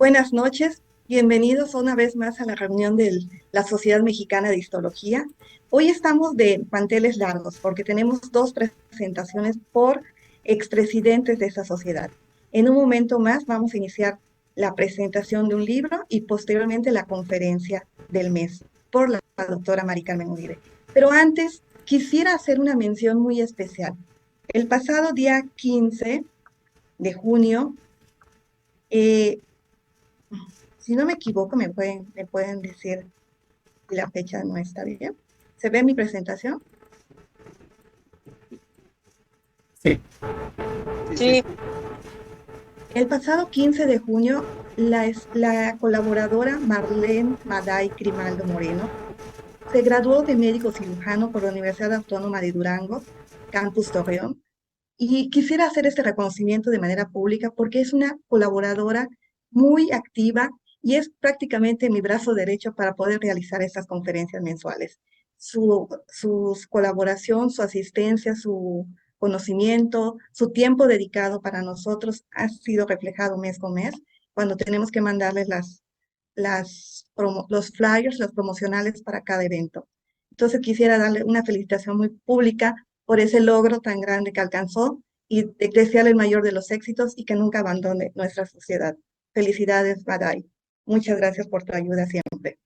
Buenas noches, bienvenidos una vez más a la reunión de la Sociedad Mexicana de Histología. Hoy estamos de manteles largos porque tenemos dos presentaciones por expresidentes de esa sociedad. En un momento más vamos a iniciar la presentación de un libro y posteriormente la conferencia del mes por la doctora Mari Carmen Uribe. Pero antes quisiera hacer una mención muy especial. El pasado día 15 de junio, eh, si no me equivoco, me pueden decir si la fecha no está bien. ¿Se ve mi presentación? Sí, sí, sí, Sí, sí. El pasado 15 de junio, la colaboradora Marlene Maday Grimaldo Moreno se graduó de médico cirujano por la Universidad Autónoma de Durango, Campus Torreón, y quisiera hacer este reconocimiento de manera pública porque es una colaboradora muy activa y es prácticamente mi brazo derecho para poder realizar estas conferencias mensuales. Su colaboración, su asistencia, su conocimiento, su tiempo dedicado para nosotros ha sido reflejado mes con mes cuando tenemos que mandarles los flyers, los promocionales para cada evento. Entonces quisiera darle una felicitación muy pública por ese logro tan grande que alcanzó y desearle el mayor de los éxitos y que nunca abandone nuestra sociedad. Felicidades, Badai. Muchas gracias por tu ayuda siempre.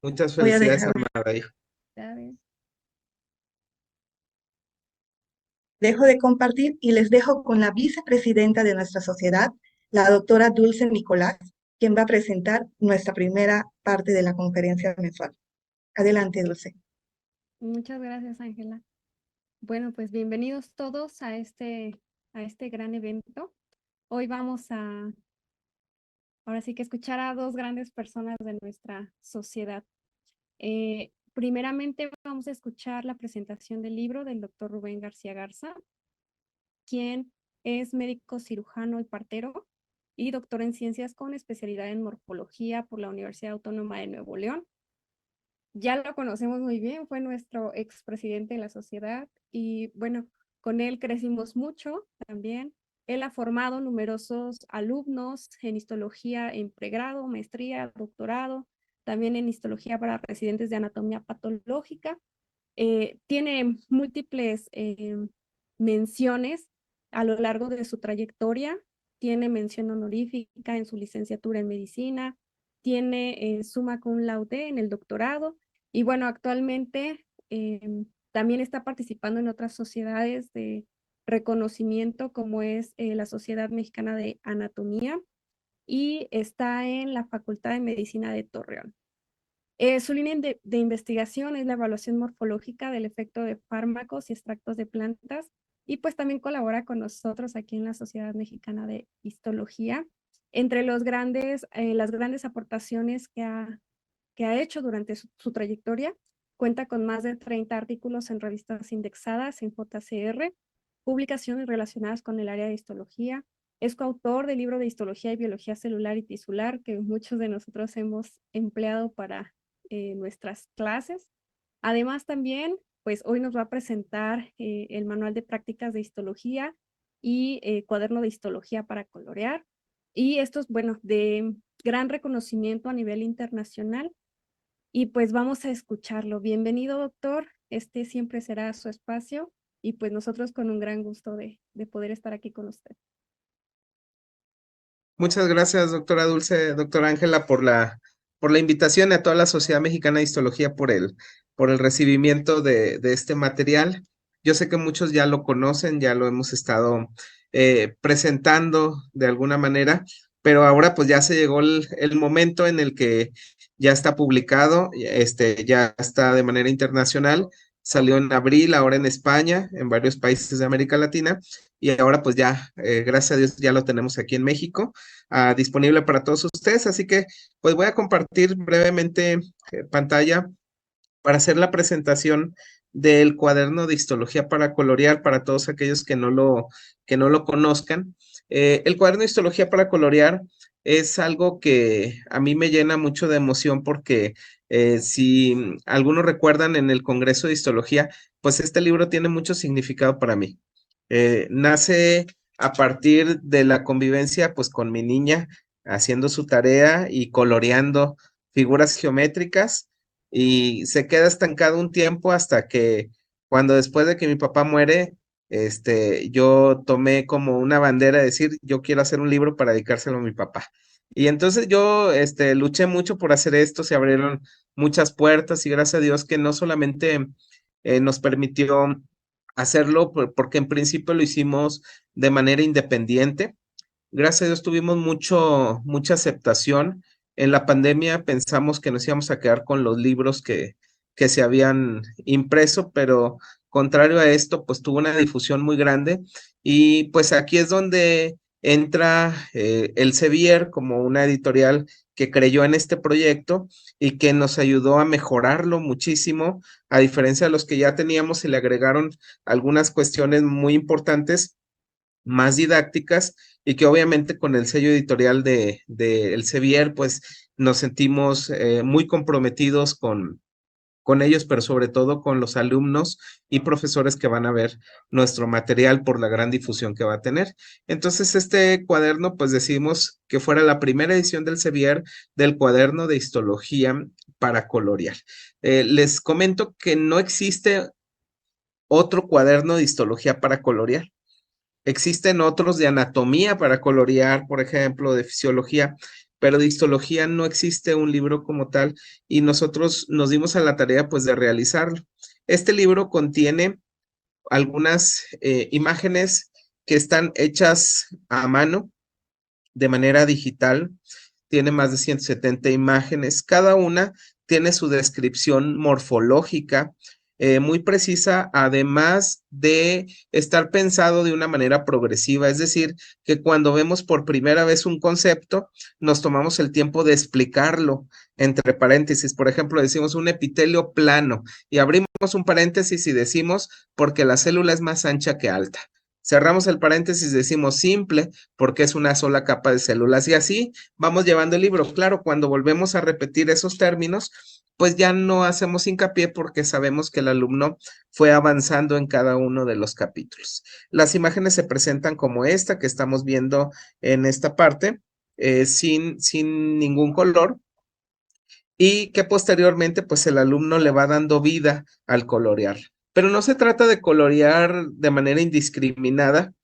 Muchas Voy a felicidades, dejar, Amada, hijo. ¿sabes? dejo de compartir y les dejo con la vicepresidenta de nuestra sociedad, la doctora Dulce Nicolás, quien va a presentar nuestra primera parte de la conferencia mensual. Adelante, Dulce. Muchas gracias, Ángela. Bueno, pues bienvenidos todos a este gran evento. Hoy vamos ahora sí que escuchar a dos grandes personas de nuestra sociedad. Primeramente vamos a escuchar la presentación del libro del doctor Rubén García Garza, quien es médico cirujano y partero y doctor en ciencias con especialidad en morfología por la Universidad Autónoma de Nuevo León. Ya lo conocemos muy bien, fue nuestro expresidente de la sociedad y bueno, con él crecimos mucho también. Él ha formado numerosos alumnos en histología en pregrado, maestría, doctorado, también en histología para residentes de anatomía patológica. Tiene múltiples menciones a lo largo de su trayectoria. Tiene mención honorífica en su licenciatura en medicina, tiene summa cum laude en el doctorado y bueno, actualmente también está participando en otras sociedades de reconocimiento como es la Sociedad Mexicana de Anatomía y está en la Facultad de Medicina de Torreón. Su línea de investigación es la evaluación morfológica del efecto de fármacos y extractos de plantas y pues también colabora con nosotros aquí en la Sociedad Mexicana de Histología. Entre las grandes aportaciones que ha hecho durante su trayectoria, cuenta con más de 30 artículos en revistas indexadas en JCR, publicaciones relacionadas con el área de histología. Es coautor del libro de histología y biología celular y tisular que muchos de nosotros hemos empleado para nuestras clases. Además también, pues hoy nos va a presentar el manual de prácticas de histología y cuaderno de histología para colorear. Y esto es, bueno, de gran reconocimiento a nivel internacional. Y pues vamos a escucharlo. Bienvenido, doctor. Este siempre será su espacio y pues nosotros con un gran gusto de poder estar aquí con usted. Muchas gracias, doctora Dulce, doctora Ángela, por la invitación y a toda la Sociedad Mexicana de Histología por el recibimiento de este material. Yo sé que muchos ya lo conocen, ya lo hemos estado presentando de alguna manera, pero ahora pues ya se llegó el momento en el que ya está publicado, ya está de manera internacional. Salió en abril, ahora en España, en varios países de América Latina, y ahora pues ya, gracias a Dios, ya lo tenemos aquí en México, disponible para todos ustedes. Así que pues voy a compartir brevemente pantalla para hacer la presentación del cuaderno de histología para colorear para todos aquellos que no lo conozcan. El cuaderno de histología para colorear es algo que a mí me llena mucho de emoción porque si algunos recuerdan en el Congreso de Histología, pues este libro tiene mucho significado para mí. Nace a partir de la convivencia pues con mi niña, haciendo su tarea y coloreando figuras geométricas, y se queda estancado un tiempo hasta que cuando después de que mi papá muere, yo tomé como una bandera de decir, yo quiero hacer un libro para dedicárselo a mi papá. Y entonces yo, luché mucho por hacer esto, se abrieron muchas puertas y gracias a Dios que no solamente nos permitió hacerlo, porque en principio lo hicimos de manera independiente. Gracias a Dios tuvimos mucha aceptación. En la pandemia pensamos que nos íbamos a quedar con los libros que se habían impreso, pero contrario a esto, pues tuvo una difusión muy grande y pues aquí es donde entra el Sevier como una editorial que creyó en este proyecto y que nos ayudó a mejorarlo muchísimo, a diferencia de los que ya teníamos, se le agregaron algunas cuestiones muy importantes, más didácticas, y que obviamente con el sello editorial de El Sevier, pues nos sentimos muy comprometidos con ellos, pero sobre todo con los alumnos y profesores que van a ver nuestro material por la gran difusión que va a tener. Entonces, este cuaderno, pues decidimos que fuera la primera edición del Sevier del cuaderno de histología para colorear. Les comento que no existe otro cuaderno de histología para colorear. Existen otros de anatomía para colorear, por ejemplo, de fisiología, pero de histología no existe un libro como tal y nosotros nos dimos a la tarea pues de realizarlo. Este libro contiene algunas imágenes que están hechas a mano de manera digital. Tiene más de 170 imágenes. Cada una tiene su descripción morfológica muy precisa, además de estar pensado de una manera progresiva. Es decir, que cuando vemos por primera vez un concepto, nos tomamos el tiempo de explicarlo entre paréntesis. Por ejemplo, decimos un epitelio plano y abrimos un paréntesis y decimos porque la célula es más ancha que alta. Cerramos el paréntesis, decimos simple porque es una sola capa de células y así vamos llevando el libro. Claro, cuando volvemos a repetir esos términos, pues ya no hacemos hincapié porque sabemos que el alumno fue avanzando en cada uno de los capítulos. Las imágenes se presentan como esta que estamos viendo en esta parte, sin ningún color, y que posteriormente pues el alumno le va dando vida al colorear. Pero no se trata de colorear de manera indiscriminada,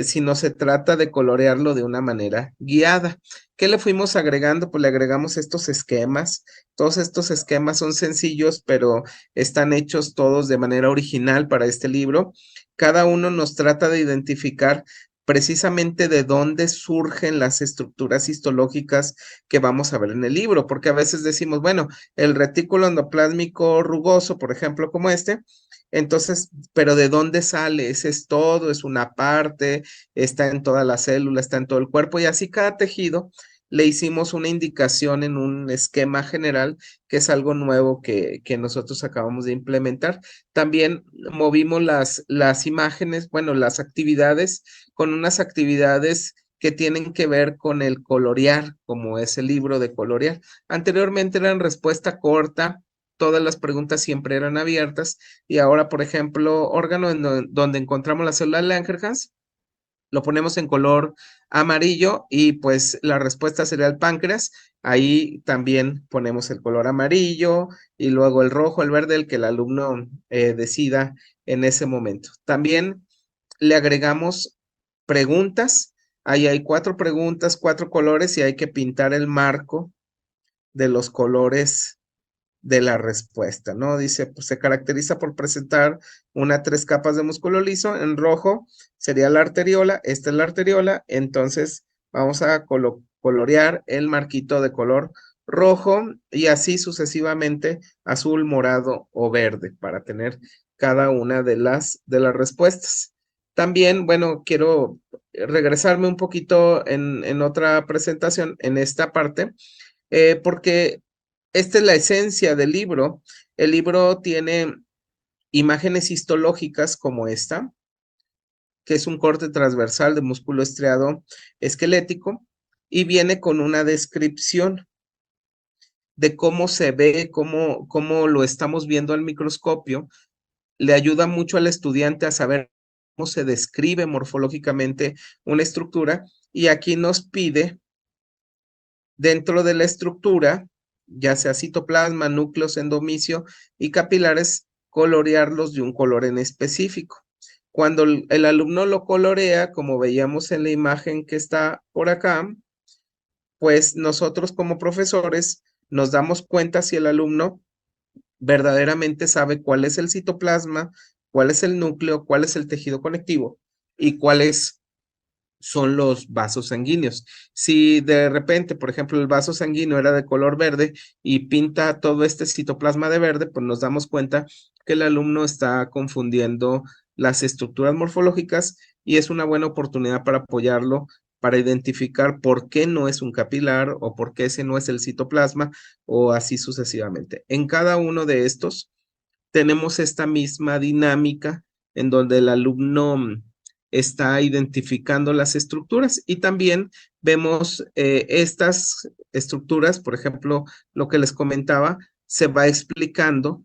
sino se trata de colorearlo de una manera guiada. ¿Qué le fuimos agregando? Pues le agregamos estos esquemas. Todos estos esquemas son sencillos, pero están hechos todos de manera original para este libro. Cada uno nos trata de identificar precisamente de dónde surgen las estructuras histológicas que vamos a ver en el libro, porque a veces decimos, bueno, el retículo endoplásmico rugoso, por ejemplo, como este, entonces, pero ¿de dónde sale? Ese es todo, es una parte, está en toda la célula, está en todo el cuerpo, y así cada tejido le hicimos una indicación en un esquema general, que es algo nuevo que nosotros acabamos de implementar. También movimos las imágenes, bueno, las actividades, con unas actividades que tienen que ver con el colorear, como es el libro de colorear. Anteriormente eran respuesta corta, todas las preguntas siempre eran abiertas, y ahora, por ejemplo, órgano donde encontramos la célula de Langerhans, lo ponemos en color amarillo y pues la respuesta sería el páncreas. Ahí también ponemos el color amarillo y luego el rojo, el verde, el que el alumno decida en ese momento. También le agregamos preguntas. Ahí hay 4 preguntas, 4 colores y hay que pintar el marco de los colores de la respuesta, ¿no? Dice, pues se caracteriza por presentar una 3 capas de músculo liso. En rojo sería la arteriola, esta es la arteriola, entonces vamos a colorear el marquito de color rojo y así sucesivamente azul, morado o verde para tener cada una de las respuestas. También, bueno, quiero regresarme un poquito en otra presentación, en esta parte, porque esta es la esencia del libro. El libro tiene imágenes histológicas como esta, que es un corte transversal de músculo estriado esquelético, y viene con una descripción de cómo se ve, cómo lo estamos viendo al microscopio. Le ayuda mucho al estudiante a saber se describe morfológicamente una estructura, y aquí nos pide dentro de la estructura, ya sea citoplasma, núcleos, endomisio y capilares, colorearlos de un color en específico. Cuando el alumno lo colorea, como veíamos en la imagen que está por acá, pues nosotros como profesores nos damos cuenta si el alumno verdaderamente sabe cuál es el citoplasma, cuál es el núcleo, cuál es el tejido conectivo y cuáles son los vasos sanguíneos. Si de repente, por ejemplo, el vaso sanguíneo era de color verde y pinta todo este citoplasma de verde, pues nos damos cuenta que el alumno está confundiendo las estructuras morfológicas, y es una buena oportunidad para apoyarlo, para identificar por qué no es un capilar o por qué ese no es el citoplasma, o así sucesivamente. En cada uno de estos tenemos esta misma dinámica en donde el alumno está identificando las estructuras, y también vemos estas estructuras, por ejemplo, lo que les comentaba, se va explicando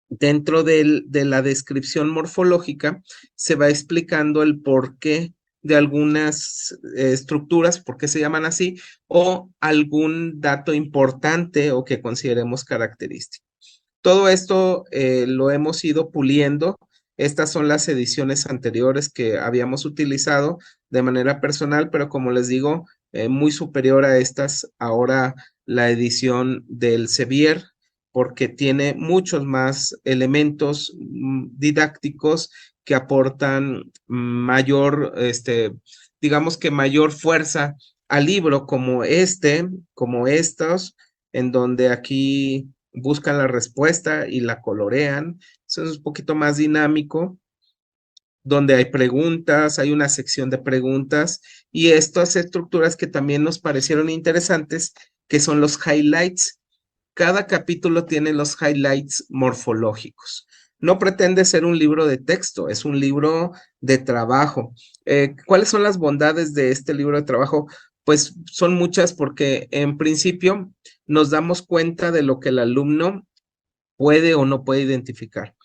dentro de la descripción morfológica, se va explicando el porqué de algunas estructuras, por qué se llaman así, o algún dato importante o que consideremos característico. Todo esto lo hemos ido puliendo. Estas son las ediciones anteriores que habíamos utilizado de manera personal, pero como les digo, muy superior a estas, ahora la edición del Sevier, porque tiene muchos más elementos didácticos que aportan mayor, digamos que mayor fuerza al libro, como estos, en donde aquí buscan la respuesta y la colorean. Eso es un poquito más dinámico, donde hay preguntas, hay una sección de preguntas, y estas estructuras que también nos parecieron interesantes, que son los highlights. Cada capítulo tiene los highlights morfológicos. No pretende ser un libro de texto, es un libro de trabajo. ¿Cuáles son las bondades de este libro de trabajo? Pues son muchas, porque en principio nos damos cuenta de lo que el alumno puede o no puede identificar.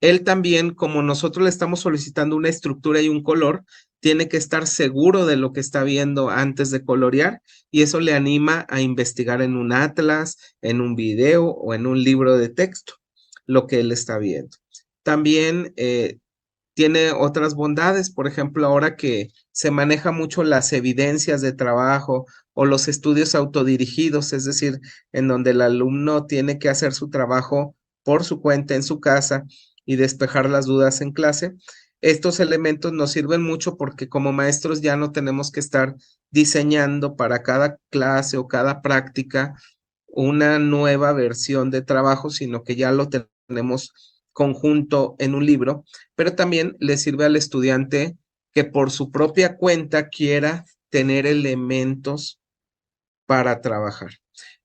Él también, como nosotros le estamos solicitando una estructura y un color, tiene que estar seguro de lo que está viendo antes de colorear, y eso le anima a investigar en un atlas, en un video o en un libro de texto lo que él está viendo. También tiene otras bondades, por ejemplo, ahora que se maneja mucho las evidencias de trabajo o los estudios autodirigidos, es decir, en donde el alumno tiene que hacer su trabajo por su cuenta en su casa y despejar las dudas en clase. Estos elementos nos sirven mucho porque como maestros ya no tenemos que estar diseñando para cada clase o cada práctica una nueva versión de trabajo, sino que ya lo tenemos conjunto en un libro, pero también le sirve al estudiante que por su propia cuenta quiera tener elementos para trabajar.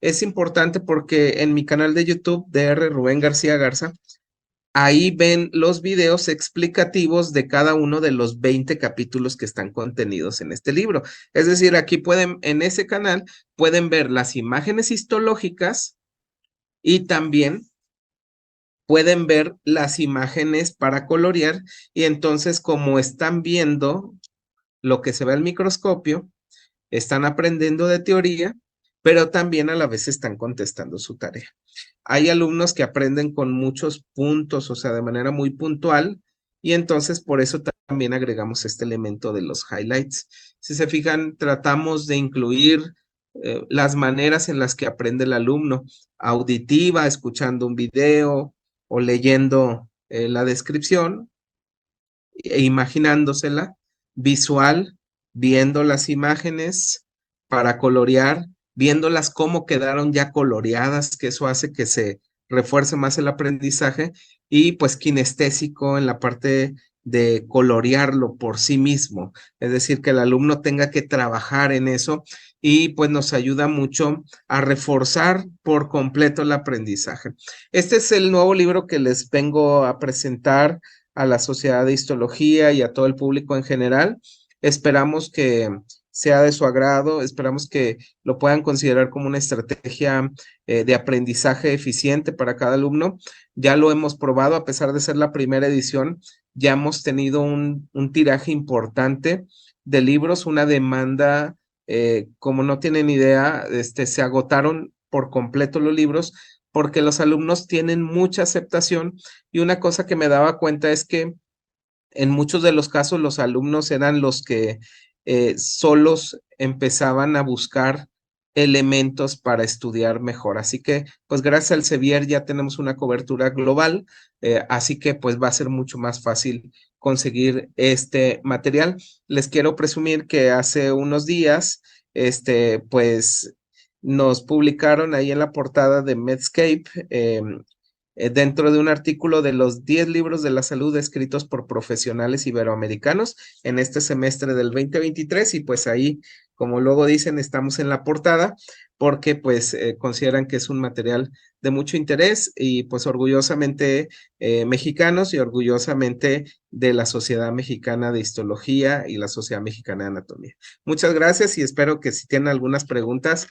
Es importante porque en mi canal de YouTube, DR Rubén García Garza, ahí ven los videos explicativos de cada uno de los 20 capítulos que están contenidos en este libro. Es decir, aquí en ese canal pueden ver las imágenes histológicas, y también pueden ver las imágenes para colorear, y entonces como están viendo lo que se ve al microscopio, están aprendiendo de teoría, pero también a la vez están contestando su tarea. Hay alumnos que aprenden con muchos puntos, o sea, de manera muy puntual, y entonces por eso también agregamos este elemento de los highlights. Si se fijan, tratamos de incluir las maneras en las que aprende el alumno: auditiva, escuchando un video o leyendo la descripción e imaginándosela; visual, viendo las imágenes para colorear, viéndolas cómo quedaron ya coloreadas, que eso hace que se refuerce más el aprendizaje; y pues kinestésico, en la parte de colorearlo por sí mismo, es decir, que el alumno tenga que trabajar en eso, y pues nos ayuda mucho a reforzar por completo el aprendizaje. Este es el nuevo libro que les vengo a presentar a la Sociedad de Histología y a todo el público en general. Esperamos que sea de su agrado, esperamos que lo puedan considerar como una estrategia de aprendizaje eficiente para cada alumno. ya lo hemos probado, a pesar de ser la primera edición, ya hemos tenido un tiraje importante de libros, una demanda, como no tienen idea, se agotaron por completo los libros porque los alumnos tienen mucha aceptación y una cosa que me daba cuenta es que en muchos de los casos los alumnos eran los que solos empezaban a buscar elementos para estudiar mejor. Así que, pues gracias al Sevier ya tenemos una cobertura global, así que pues va a ser mucho más fácil conseguir este material. Les quiero presumir que hace unos días, pues nos publicaron ahí en la portada de Medscape, dentro de un artículo de los 10 libros de la salud escritos por profesionales iberoamericanos en este semestre del 2023 y pues ahí, como luego dicen, estamos en la portada porque pues consideran que es un material de mucho interés y pues orgullosamente mexicanos y orgullosamente de la Sociedad Mexicana de Histología y la Sociedad Mexicana de Anatomía. Muchas gracias y espero que si tienen algunas preguntas,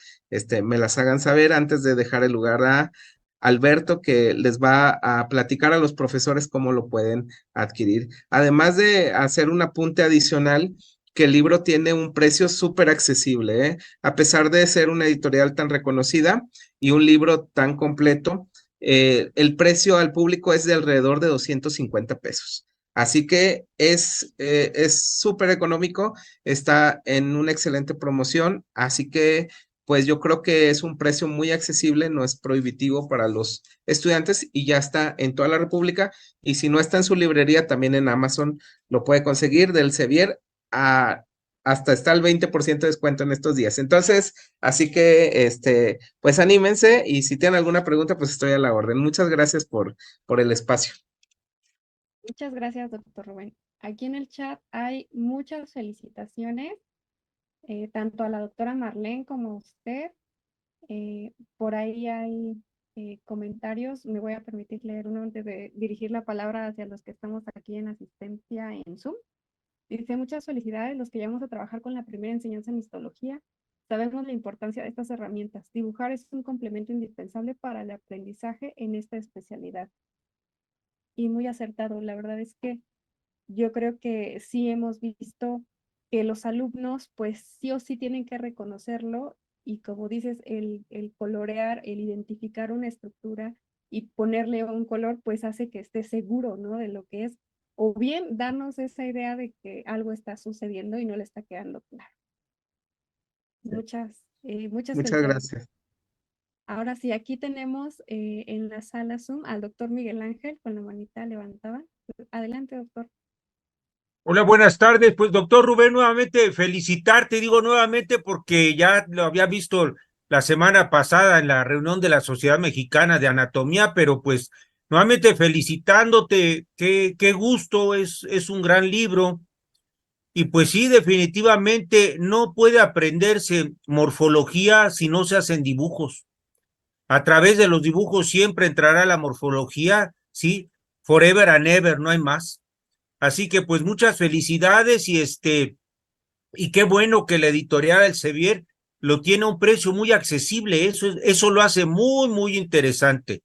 me las hagan saber antes de dejar el lugar a Alberto, que les va a platicar a los profesores cómo lo pueden adquirir. Además de hacer un apunte adicional, que el libro tiene un precio súper accesible, ¿eh? A pesar de ser una editorial tan reconocida y un libro tan completo, el precio al público es de alrededor de 250 pesos. Así que es súper económico, está en una excelente promoción, así que pues yo creo que es un precio muy accesible, no es prohibitivo para los estudiantes y ya está en toda la República. Y si no está en su librería, también en Amazon lo puede conseguir del Sevier hasta está el 20% de descuento en estos días. Entonces, así que, pues anímense y si tienen alguna pregunta, pues estoy a la orden. Muchas gracias por el espacio. Muchas gracias, doctor Rubén. Aquí en el chat hay muchas felicitaciones, tanto a la doctora Marlene como a usted. Por ahí hay comentarios. Me voy a permitir leer uno antes de dirigir la palabra hacia los que estamos aquí en asistencia en Zoom. Dice, muchas felicidades los que llevamos a trabajar con la primera enseñanza en histología. Sabemos la importancia de estas herramientas. Dibujar es un complemento indispensable para el aprendizaje en esta especialidad. Y muy acertado. La verdad es que yo creo que sí hemos visto que los alumnos pues sí o sí tienen que reconocerlo y como dices, el colorear, el identificar una estructura y ponerle un color pues hace que esté seguro, ¿no? De lo que es, o bien darnos esa idea de que algo está sucediendo y no le está quedando claro. Muchas Muchas felicidades. gracias. Ahora sí, aquí tenemos en la sala Zoom al doctor Miguel Ángel con la manita levantada. Adelante, doctor. Hola, buenas tardes. Pues, doctor Rubén, nuevamente felicitarte, digo nuevamente porque ya lo había visto la semana pasada en la reunión de la Sociedad Mexicana de Anatomía, pero pues nuevamente felicitándote, qué gusto, es un gran libro. Y pues sí, definitivamente no puede aprenderse morfología si no se hacen dibujos. A través de los dibujos siempre entrará la morfología, sí, forever and ever, no hay más. Así que pues muchas felicidades y qué bueno que la editorial Elsevier lo tiene a un precio muy accesible, eso lo hace muy, muy interesante.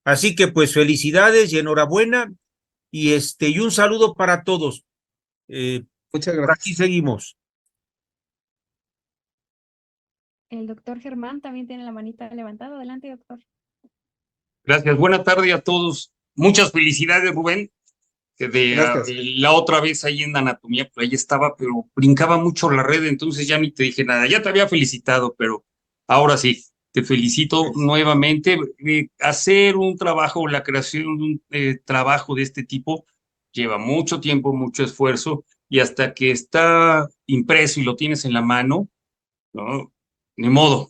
Así que pues felicidades y enhorabuena y un saludo para todos. Muchas Por aquí gracias. seguimos. El doctor Germán también tiene la manita levantada. Adelante, doctor. Gracias, buena tarde a todos. Muchas felicidades, Rubén. Gracias. La otra vez ahí en anatomía, pues ahí estaba, pero brincaba mucho la red, entonces ya ni te dije nada. Ya te había felicitado, pero ahora sí, te felicito nuevamente. Hacer un trabajo, la creación de un trabajo de este tipo lleva mucho tiempo, mucho esfuerzo, y hasta que está impreso y lo tienes en la mano, ¿no? Ni modo,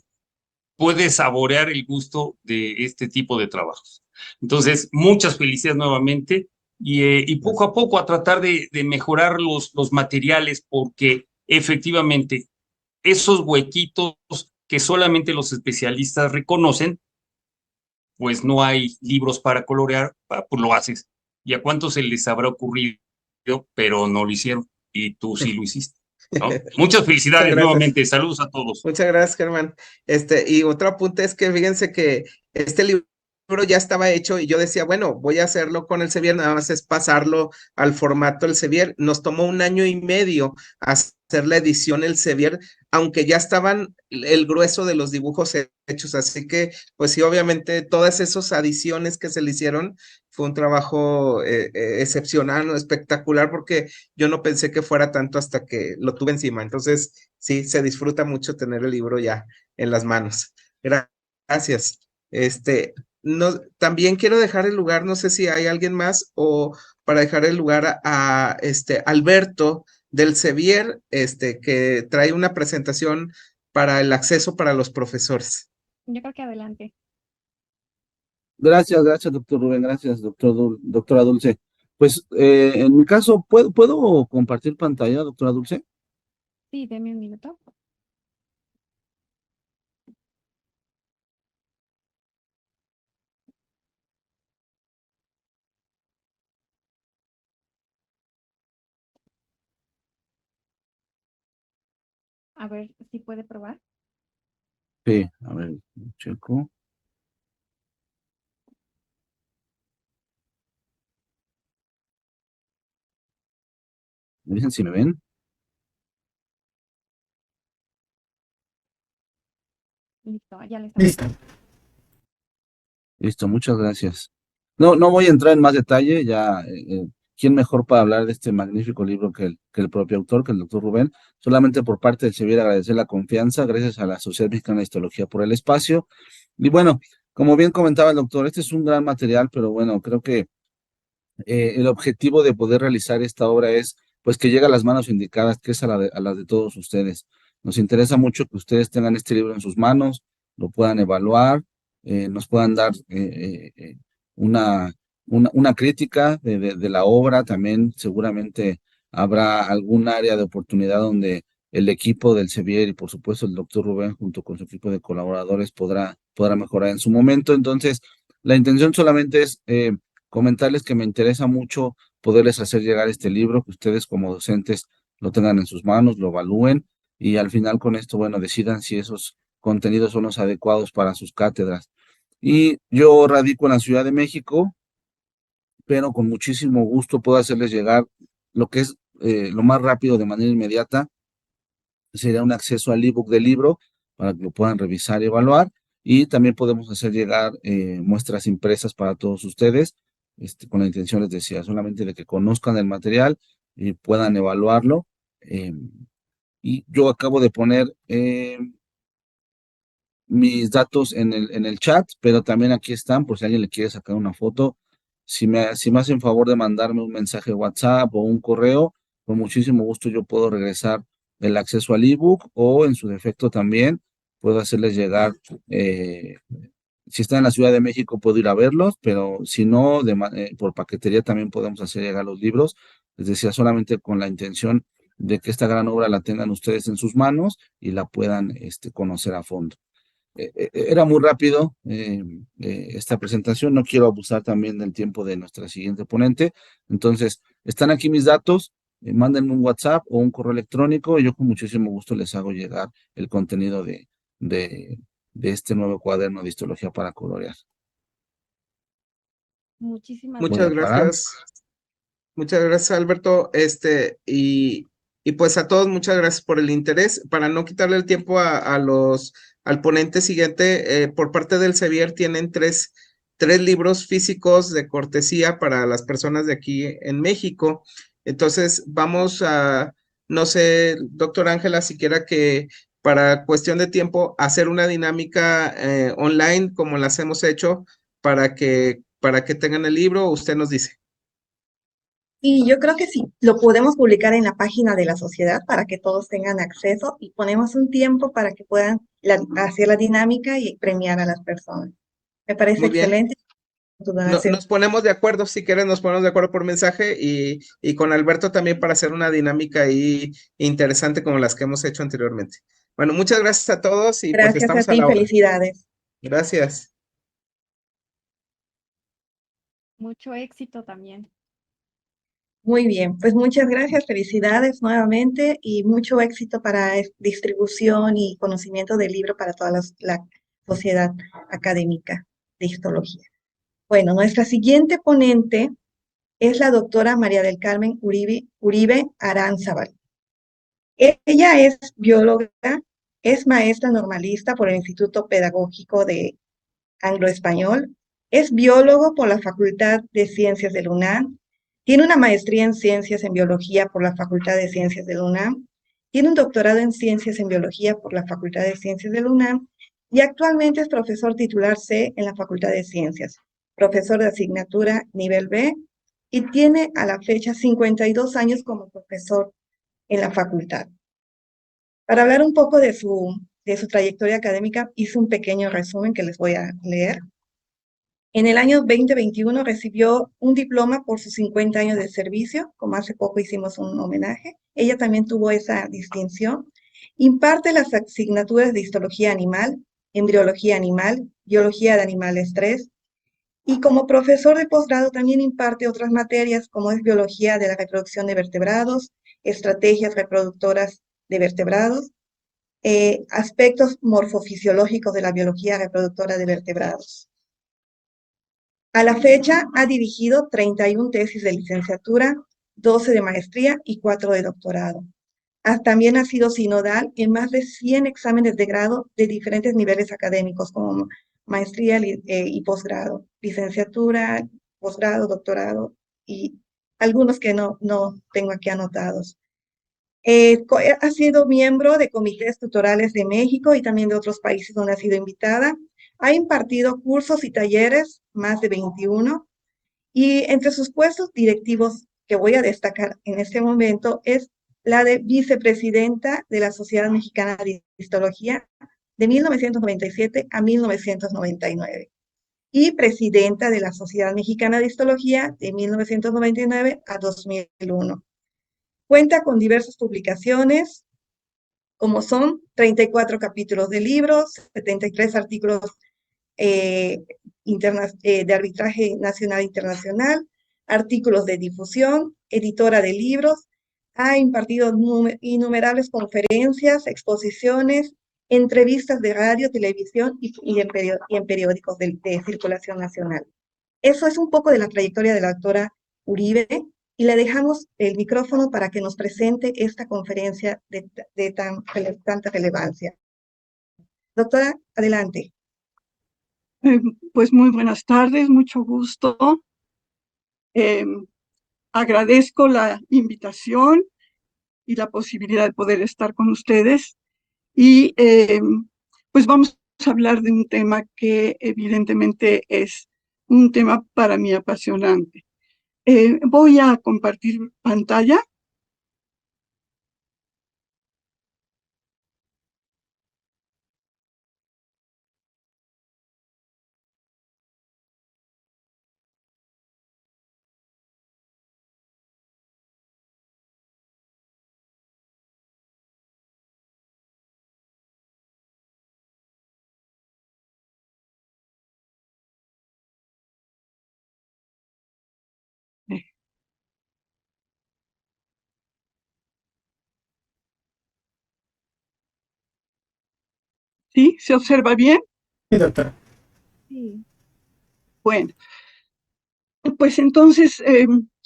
puedes saborear el gusto de este tipo de trabajos. Entonces, muchas felicidades nuevamente y poco a poco a tratar de mejorar los materiales porque efectivamente esos huequitos que solamente los especialistas reconocen, pues no hay libros para colorear, pues lo haces. ¿Y a cuántos se les habrá ocurrido, pero no lo hicieron? Y tú sí lo hiciste, ¿no? Muchas felicidades nuevamente. Saludos a todos. Muchas gracias, Germán. Y otro apunte es que fíjense que este libro ya estaba hecho y yo decía, bueno, voy a hacerlo con el Sevier, nada más es pasarlo al formato el Sevier. Nos tomó 1 año y medio hacer la edición el Sevier, aunque ya estaban el grueso de los dibujos hechos, así que pues sí, obviamente todas esas adiciones que se le hicieron fue un trabajo excepcional, ¿no? Espectacular, porque yo no pensé que fuera tanto hasta que lo tuve encima. Entonces, sí, se disfruta mucho tener el libro ya en las manos. Gracias. No, también quiero dejar el lugar, no sé si hay alguien más o para dejar el lugar a Alberto del Sevier, que trae una presentación para el acceso para los profesores. Yo creo que adelante. Gracias, doctor Rubén, gracias, doctora Dulce. Pues en mi caso, ¿puedo compartir pantalla, doctora Dulce? Sí, deme un minuto. A ver si puede probar. Sí, a ver, checo. ¿Me dicen si me ven? Listo, ya le estamos. Listo, muchas gracias. No voy a entrar en más detalle, ya, ¿quién mejor para hablar de este magnífico libro que el propio autor, que el doctor Rubén? Solamente por parte del Sevier agradecer la confianza, gracias a la Sociedad Mexicana de Histología por el espacio. Y bueno, como bien comentaba el doctor, este es un gran material, pero bueno, creo que el objetivo de poder realizar esta obra es pues que llegue a las manos indicadas, que es a las de todos ustedes. Nos interesa mucho que ustedes tengan este libro en sus manos, lo puedan evaluar, nos puedan dar una, una crítica de la obra. También seguramente habrá algún área de oportunidad donde el equipo del Sevier y por supuesto el doctor Rubén junto con su equipo de colaboradores podrá mejorar en su momento. Entonces, la intención solamente es comentarles que me interesa mucho poderles hacer llegar este libro, que ustedes como docentes lo tengan en sus manos, lo evalúen y al final con esto, bueno, decidan si esos contenidos son los adecuados para sus cátedras. Y yo radico en la Ciudad de México, pero con muchísimo gusto puedo hacerles llegar lo que es lo más rápido de manera inmediata. Sería un acceso al ebook del libro para que lo puedan revisar y evaluar. Y también podemos hacer llegar muestras impresas para todos ustedes, con la intención, les decía, solamente de que conozcan el material y puedan evaluarlo. Y yo acabo de poner mis datos en el chat, pero también aquí están por si alguien le quiere sacar una foto. Si me hacen favor de mandarme un mensaje de WhatsApp o un correo, con muchísimo gusto yo puedo regresar el acceso al ebook o en su defecto también puedo hacerles llegar, si están en la Ciudad de México puedo ir a verlos, pero si no, por paquetería también podemos hacer llegar los libros. Les decía, solamente con la intención de que esta gran obra la tengan ustedes en sus manos y la puedan conocer a fondo. Era muy rápido esta presentación, no quiero abusar también del tiempo de nuestra siguiente ponente. Entonces, están aquí mis datos, mándenme un WhatsApp o un correo electrónico y yo con muchísimo gusto les hago llegar el contenido de este nuevo cuaderno de histología para colorear. Muchísimas Voy Muchas a gracias. parar. gracias. Muchas gracias, Alberto. Y pues a todos, muchas gracias por el interés. Para no quitarle el tiempo al ponente siguiente, por parte del Sevier tienen tres libros físicos de cortesía para las personas de aquí en México. Entonces, no sé, doctor Ángela, si quiera que para cuestión de tiempo, hacer una dinámica online como las hemos hecho para que tengan el libro, usted nos dice. Y yo creo que sí, lo podemos publicar en la página de la sociedad para que todos tengan acceso y ponemos un tiempo para que puedan hacer la dinámica y premiar a las personas. Me parece Muy bien. excelente tu donación. Nos ponemos de acuerdo, si quieres, nos ponemos de acuerdo por mensaje y con Alberto también para hacer una dinámica ahí interesante como las que hemos hecho anteriormente. Bueno, muchas gracias a todos y pues Gracias a estamos a ti, la hora. felicidades. Gracias. Mucho éxito también. Muy bien, pues muchas gracias, felicidades nuevamente y mucho éxito para distribución y conocimiento del libro para toda la sociedad académica de histología. Bueno, nuestra siguiente ponente es la doctora María del Carmen Uribe Aránzabal. Ella es bióloga, es maestra normalista por el Instituto Pedagógico de Anglo-Español, es biólogo por la Facultad de Ciencias de la UNAM, tiene una maestría en Ciencias en Biología por la Facultad de Ciencias de la UNAM, tiene un doctorado en Ciencias en Biología por la Facultad de Ciencias de la UNAM y actualmente es profesor titular C en la Facultad de Ciencias, profesor de asignatura nivel B y tiene a la fecha 52 años como profesor en la facultad. Para hablar un poco de su trayectoria académica, hice un pequeño resumen que les voy a leer. En el año 2021 recibió un diploma por sus 50 años de servicio, como hace poco hicimos un homenaje. Ella también tuvo esa distinción. Imparte las asignaturas de histología animal, embriología animal, biología de animales 3, y como profesor de posgrado también imparte otras materias como es biología de la reproducción de vertebrados, estrategias reproductoras de vertebrados, aspectos morfofisiológicos de la biología reproductora de vertebrados. A la fecha ha dirigido 31 tesis de licenciatura, 12 de maestría y 4 de doctorado. También ha sido sinodal en más de 100 exámenes de grado de diferentes niveles académicos, como maestría y posgrado, licenciatura, posgrado, doctorado y algunos que no tengo aquí anotados. Ha sido miembro de comités tutorales de México y también de otros países donde ha sido invitada. Ha impartido cursos y talleres, más de 21, y entre sus puestos directivos que voy a destacar en este momento es la de vicepresidenta de la Sociedad Mexicana de Histología de 1997 a 1999 y presidenta de la Sociedad Mexicana de Histología de 1999 a 2001. Cuenta con diversas publicaciones, como son 34 capítulos de libros, 73 artículos de arbitraje nacional e internacional, artículos de difusión, editora de libros, ha impartido innumerables conferencias, exposiciones, entrevistas de radio, televisión y en periódicos de circulación nacional. Eso es un poco de la trayectoria de la doctora Uribe y le dejamos el micrófono para que nos presente esta conferencia de tanta relevancia. Doctora, adelante. Pues muy buenas tardes, mucho gusto. Agradezco la invitación y la posibilidad de poder estar con ustedes. Y pues vamos a hablar de un tema que evidentemente es un tema para mí apasionante. Voy a compartir pantalla. ¿Sí? ¿Se observa bien? Sí, doctora. Sí. Bueno, pues entonces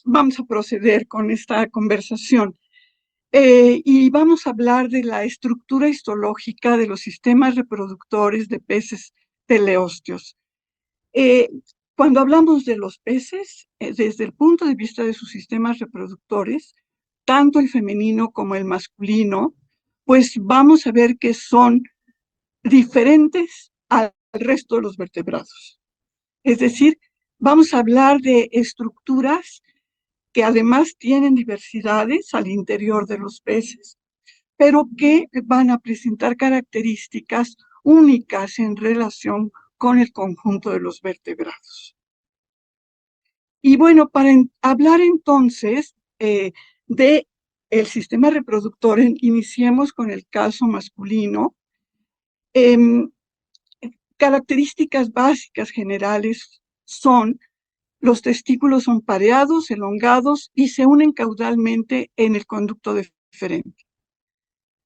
vamos a proceder con esta conversación. Y vamos a hablar de la estructura histológica de los sistemas reproductores de peces teleósteos. Cuando hablamos de los peces, desde el punto de vista de sus sistemas reproductores, tanto el femenino como el masculino, pues vamos a ver que son diferentes al resto de los vertebrados. Es decir, vamos a hablar de estructuras que además tienen diversidades al interior de los peces, pero que van a presentar características únicas en relación con el conjunto de los vertebrados. Y bueno, para hablar entonces de el sistema reproductor, iniciemos con el caso masculino. Características básicas generales son: los testículos son pareados, elongados y se unen caudalmente en el conducto deferente.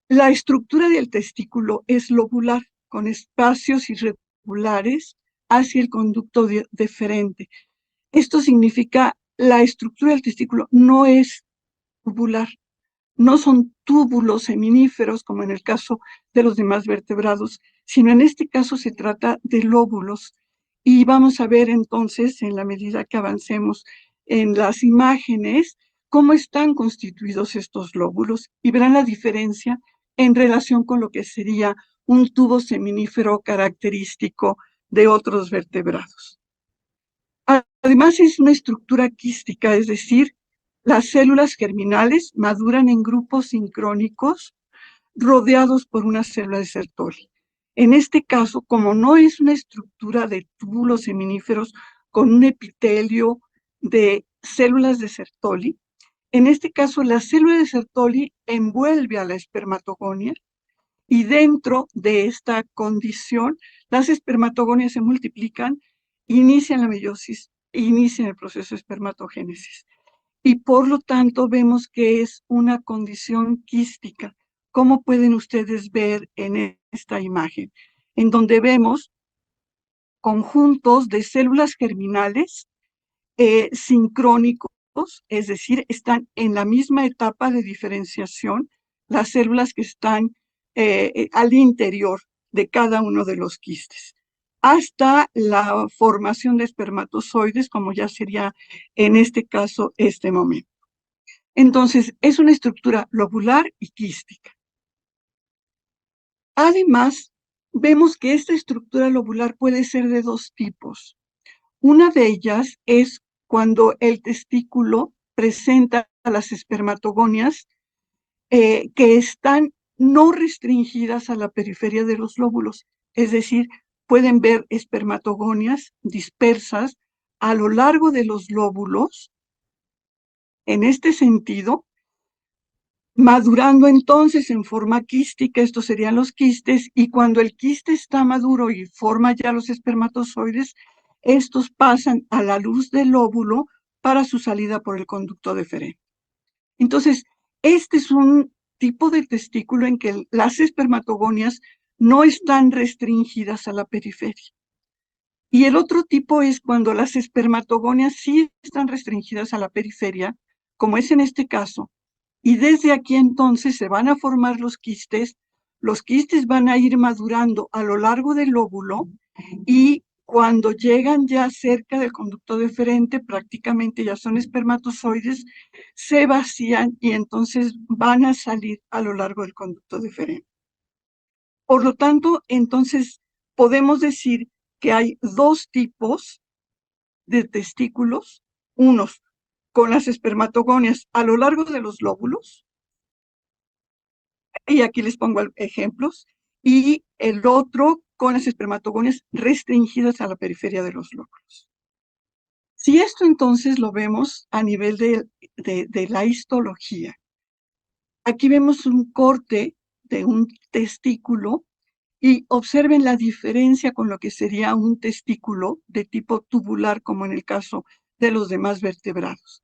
La estructura del testículo es lobular, con espacios irregulares hacia el conducto deferente. Esto significa la estructura del testículo no es tubular, no son túbulos seminíferos como en el caso de los demás vertebrados, sino en este caso se trata de lóbulos. Y vamos a ver entonces, en la medida que avancemos en las imágenes, cómo están constituidos estos lóbulos y verán la diferencia en relación con lo que sería un tubo seminífero característico de otros vertebrados. Además, es una estructura quística, es decir, las células germinales maduran en grupos sincrónicos rodeados por una célula de Sertoli. En este caso, como no es una estructura de túbulos seminíferos con un epitelio de células de Sertoli, en este caso la célula de Sertoli envuelve a la espermatogonia y dentro de esta condición las espermatogonias se multiplican, inician la meiosis, inician el proceso de espermatogénesis. Y por lo tanto vemos que es una condición quística, como pueden ustedes ver en esta imagen, en donde vemos conjuntos de células germinales sincrónicos, es decir, están en la misma etapa de diferenciación las células que están al interior de cada uno de los quistes, hasta la formación de espermatozoides, como ya sería en este caso este momento. Entonces, es una estructura lobular y quística. Además, vemos que esta estructura lobular puede ser de dos tipos. Una de ellas es cuando el testículo presenta las espermatogonias que están no restringidas a la periferia de los lóbulos, es decir, pueden ver espermatogonias dispersas a lo largo de los lóbulos. En este sentido, madurando entonces en forma quística, estos serían los quistes, y cuando el quiste está maduro y forma ya los espermatozoides, estos pasan a la luz del óvulo para su salida por el conducto deferente. Entonces, este es un tipo de testículo en que las espermatogonias no están restringidas a la periferia. Y el otro tipo es cuando las espermatogonias sí están restringidas a la periferia, como es en este caso, y desde aquí entonces se van a formar los quistes van a ir madurando a lo largo del óvulo y cuando llegan ya cerca del conducto deferente, prácticamente ya son espermatozoides, se vacían y entonces van a salir a lo largo del conducto deferente. Por lo tanto, entonces podemos decir que hay dos tipos de testículos, unos con las espermatogonias a lo largo de los lóbulos, y aquí les pongo ejemplos, y el otro con las espermatogonias restringidas a la periferia de los lóbulos. Si esto entonces lo vemos a nivel de la histología, aquí vemos un corte de un testículo y observen la diferencia con lo que sería un testículo de tipo tubular, como en el caso de los demás vertebrados.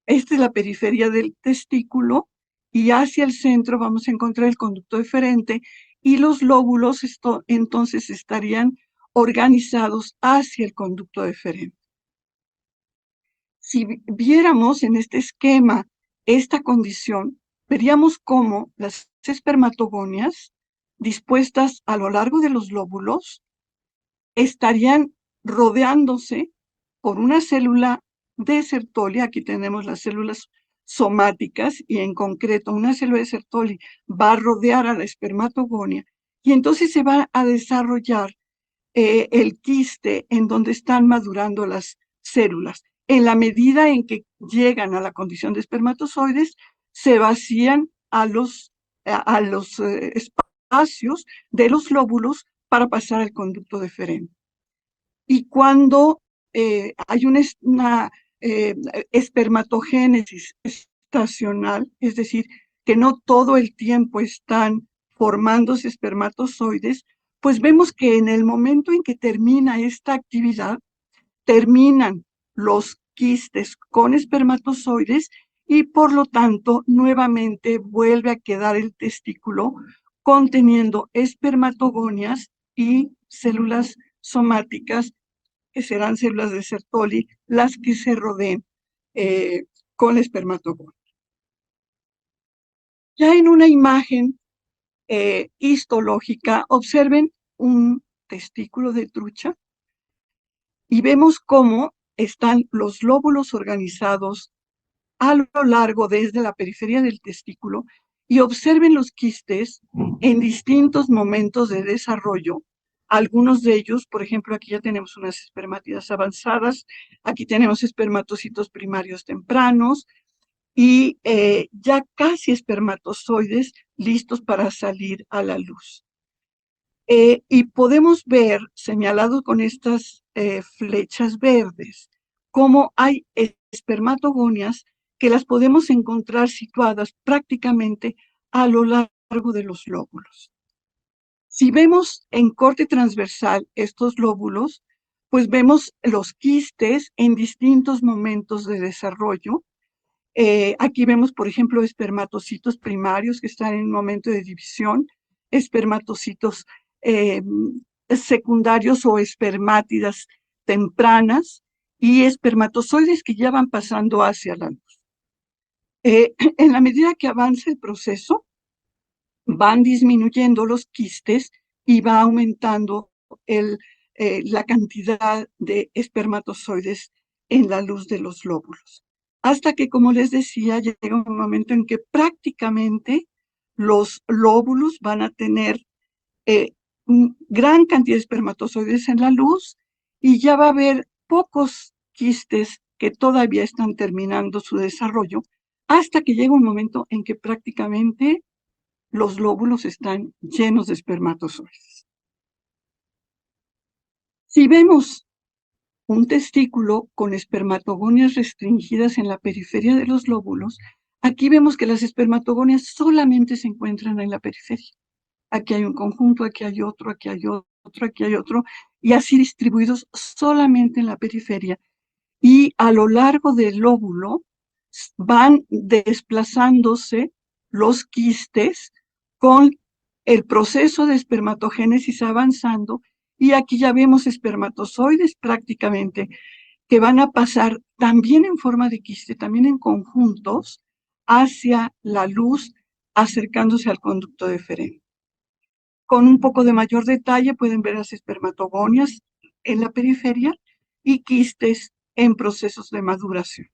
Esta es la periferia del testículo y hacia el centro vamos a encontrar el conducto deferente y los lóbulos entonces estarían organizados hacia el conducto deferente. Si viéramos en este esquema esta condición, veríamos cómo las espermatogonias dispuestas a lo largo de los lóbulos estarían rodeándose por una célula de Sertoli. Aquí tenemos las células somáticas y en concreto una célula de Sertoli va a rodear a la espermatogonia y entonces se va a desarrollar el quiste en donde están madurando las células. En la medida en que llegan a la condición de espermatozoides, se vacían a los espacios de los lóbulos para pasar al conducto deferente. Y cuando hay una espermatogénesis estacional, es decir, que no todo el tiempo están formándose espermatozoides, pues vemos que en el momento en que termina esta actividad, terminan los quistes con espermatozoides y por lo tanto nuevamente vuelve a quedar el testículo conteniendo espermatogonias y células somáticas, que serán células de Sertoli, las que se rodeen con la espermatogonia. Ya en una imagen histológica, observen un testículo de trucha y vemos cómo están los lóbulos organizados a lo largo desde la periferia del testículo y observen los quistes en distintos momentos de desarrollo. Algunos de ellos, por ejemplo, aquí ya tenemos unas espermátidas avanzadas, aquí tenemos espermatocitos primarios tempranos y ya casi espermatozoides listos para salir a la luz. Y podemos ver, señalado con estas flechas verdes, cómo hay espermatogonias que las podemos encontrar situadas prácticamente a lo largo de los lóbulos. Si vemos en corte transversal estos lóbulos, pues vemos los quistes en distintos momentos de desarrollo. Aquí vemos, por ejemplo, espermatocitos primarios que están en un momento de división, espermatocitos secundarios o espermátidas tempranas y espermatozoides que ya van pasando hacia la luz. En la medida que avanza el proceso, van disminuyendo los quistes y va aumentando la cantidad de espermatozoides en la luz de los lóbulos. Hasta que, como les decía, llega un momento en que prácticamente los lóbulos van a tener gran cantidad de espermatozoides en la luz y ya va a haber pocos quistes que todavía están terminando su desarrollo, hasta que llega un momento en que prácticamente los lóbulos están llenos de espermatozoides. Si vemos un testículo con espermatogonias restringidas en la periferia de los lóbulos, aquí vemos que las espermatogonias solamente se encuentran en la periferia. Aquí hay un conjunto, aquí hay otro, aquí hay otro, aquí hay otro, y así distribuidos solamente en la periferia. Y a lo largo del lóbulo van desplazándose los quistes con el proceso de espermatogénesis avanzando, y aquí ya vemos espermatozoides prácticamente que van a pasar también en forma de quiste, también en conjuntos, hacia la luz, acercándose al conducto deferente. Con un poco de mayor detalle pueden ver las espermatogonias en la periferia y quistes en procesos de maduración.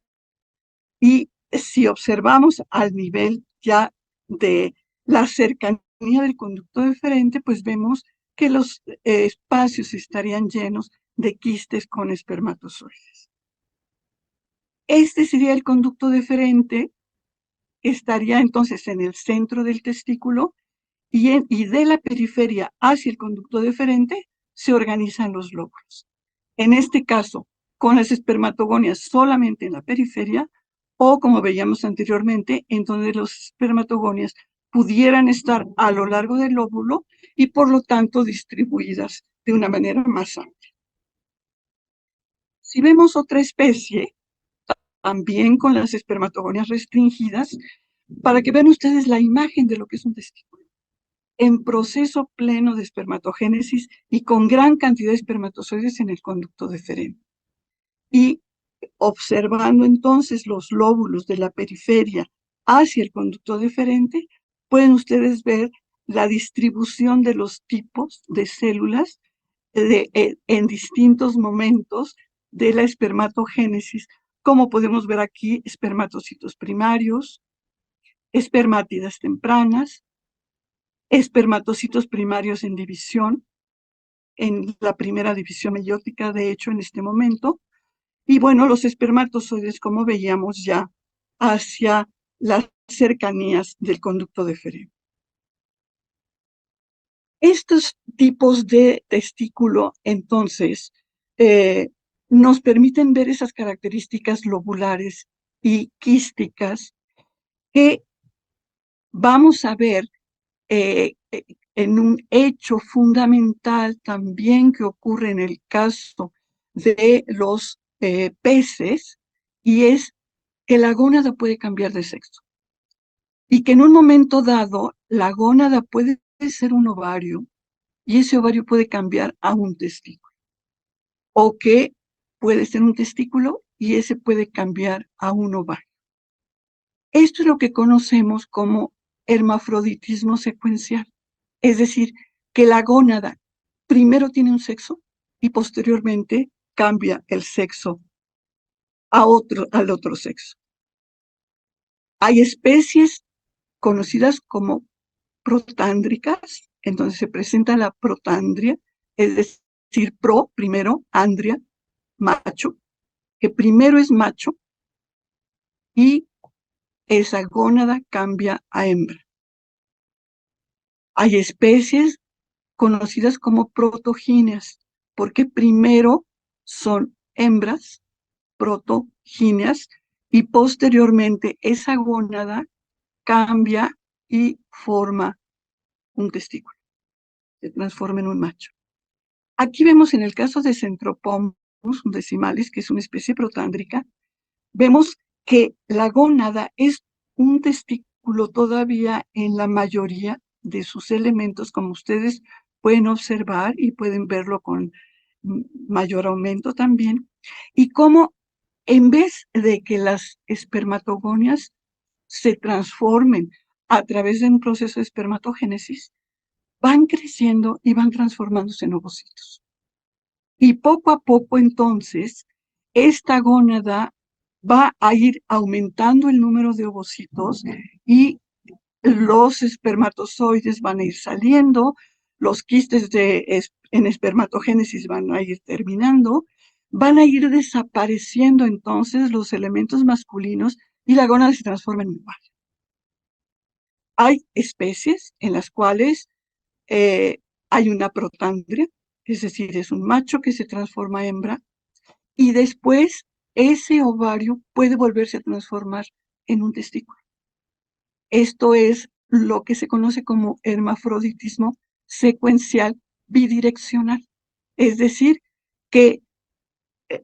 Y si observamos al nivel ya de la cercanía del conducto deferente, pues vemos que los espacios estarían llenos de quistes con espermatozoides. Este sería el conducto deferente, estaría entonces en el centro del testículo y de la periferia hacia el conducto deferente se organizan los lóbulos. En este caso, con las espermatogonias solamente en la periferia, o como veíamos anteriormente, en donde las espermatogonias pudieran estar a lo largo del lóbulo y por lo tanto distribuidas de una manera más amplia. Si vemos otra especie, también con las espermatogonias restringidas, para que vean ustedes la imagen de lo que es un testículo, en proceso pleno de espermatogénesis y con gran cantidad de espermatozoides en el conducto deferente. Y observando entonces los lóbulos de la periferia hacia el conducto deferente, pueden ustedes ver la distribución de los tipos de células en distintos momentos de la espermatogénesis, como podemos ver aquí, espermatocitos primarios, espermátidas tempranas, espermatocitos primarios en división, en la primera división meiótica, de hecho, en este momento, y bueno, los espermatozoides, como veíamos ya, hacia las cercanías del conducto deferente. Estos tipos de testículo, entonces, nos permiten ver esas características lobulares y quísticas que vamos a ver en un hecho fundamental también que ocurre en el caso de los peces, y es que la gónada puede cambiar de sexo. Y que en un momento dado, la gónada puede ser un ovario, y ese ovario puede cambiar a un testículo. o que puede ser un testículo y ese puede cambiar a un ovario. Esto es lo que conocemos como hermafroditismo secuencial, es decir, que la gónada primero tiene un sexo y posteriormente cambia el sexo al otro sexo. Hay especies conocidas como protándricas, entonces se presenta la protandria, es decir, primero, andria, macho, que primero es macho y esa gónada cambia a hembra. Hay especies conocidas como protogíneas, porque primero son hembras, protogíneas, y posteriormente esa gónada cambia y forma un testículo, se transforma en un macho. Aquí vemos en el caso de Centropomus decimalis, que es una especie protándrica, vemos que la gónada es un testículo todavía en la mayoría de sus elementos, como ustedes pueden observar y pueden verlo con mayor aumento también, y cómo en vez de que las espermatogonias se transformen a través de un proceso de espermatogénesis, van creciendo y van transformándose en ovocitos. Y poco a poco entonces, esta gónada va a ir aumentando el número de ovocitos y los espermatozoides van a ir saliendo, los quistes en espermatogénesis van a ir terminando, van a ir desapareciendo entonces los elementos masculinos y la gónada se transforma en un ovario. Hay especies en las cuales hay una protandria, es decir, es un macho que se transforma en hembra, y después ese ovario puede volverse a transformar en un testículo. Esto es lo que se conoce como hermafroditismo secuencial bidireccional, es decir, que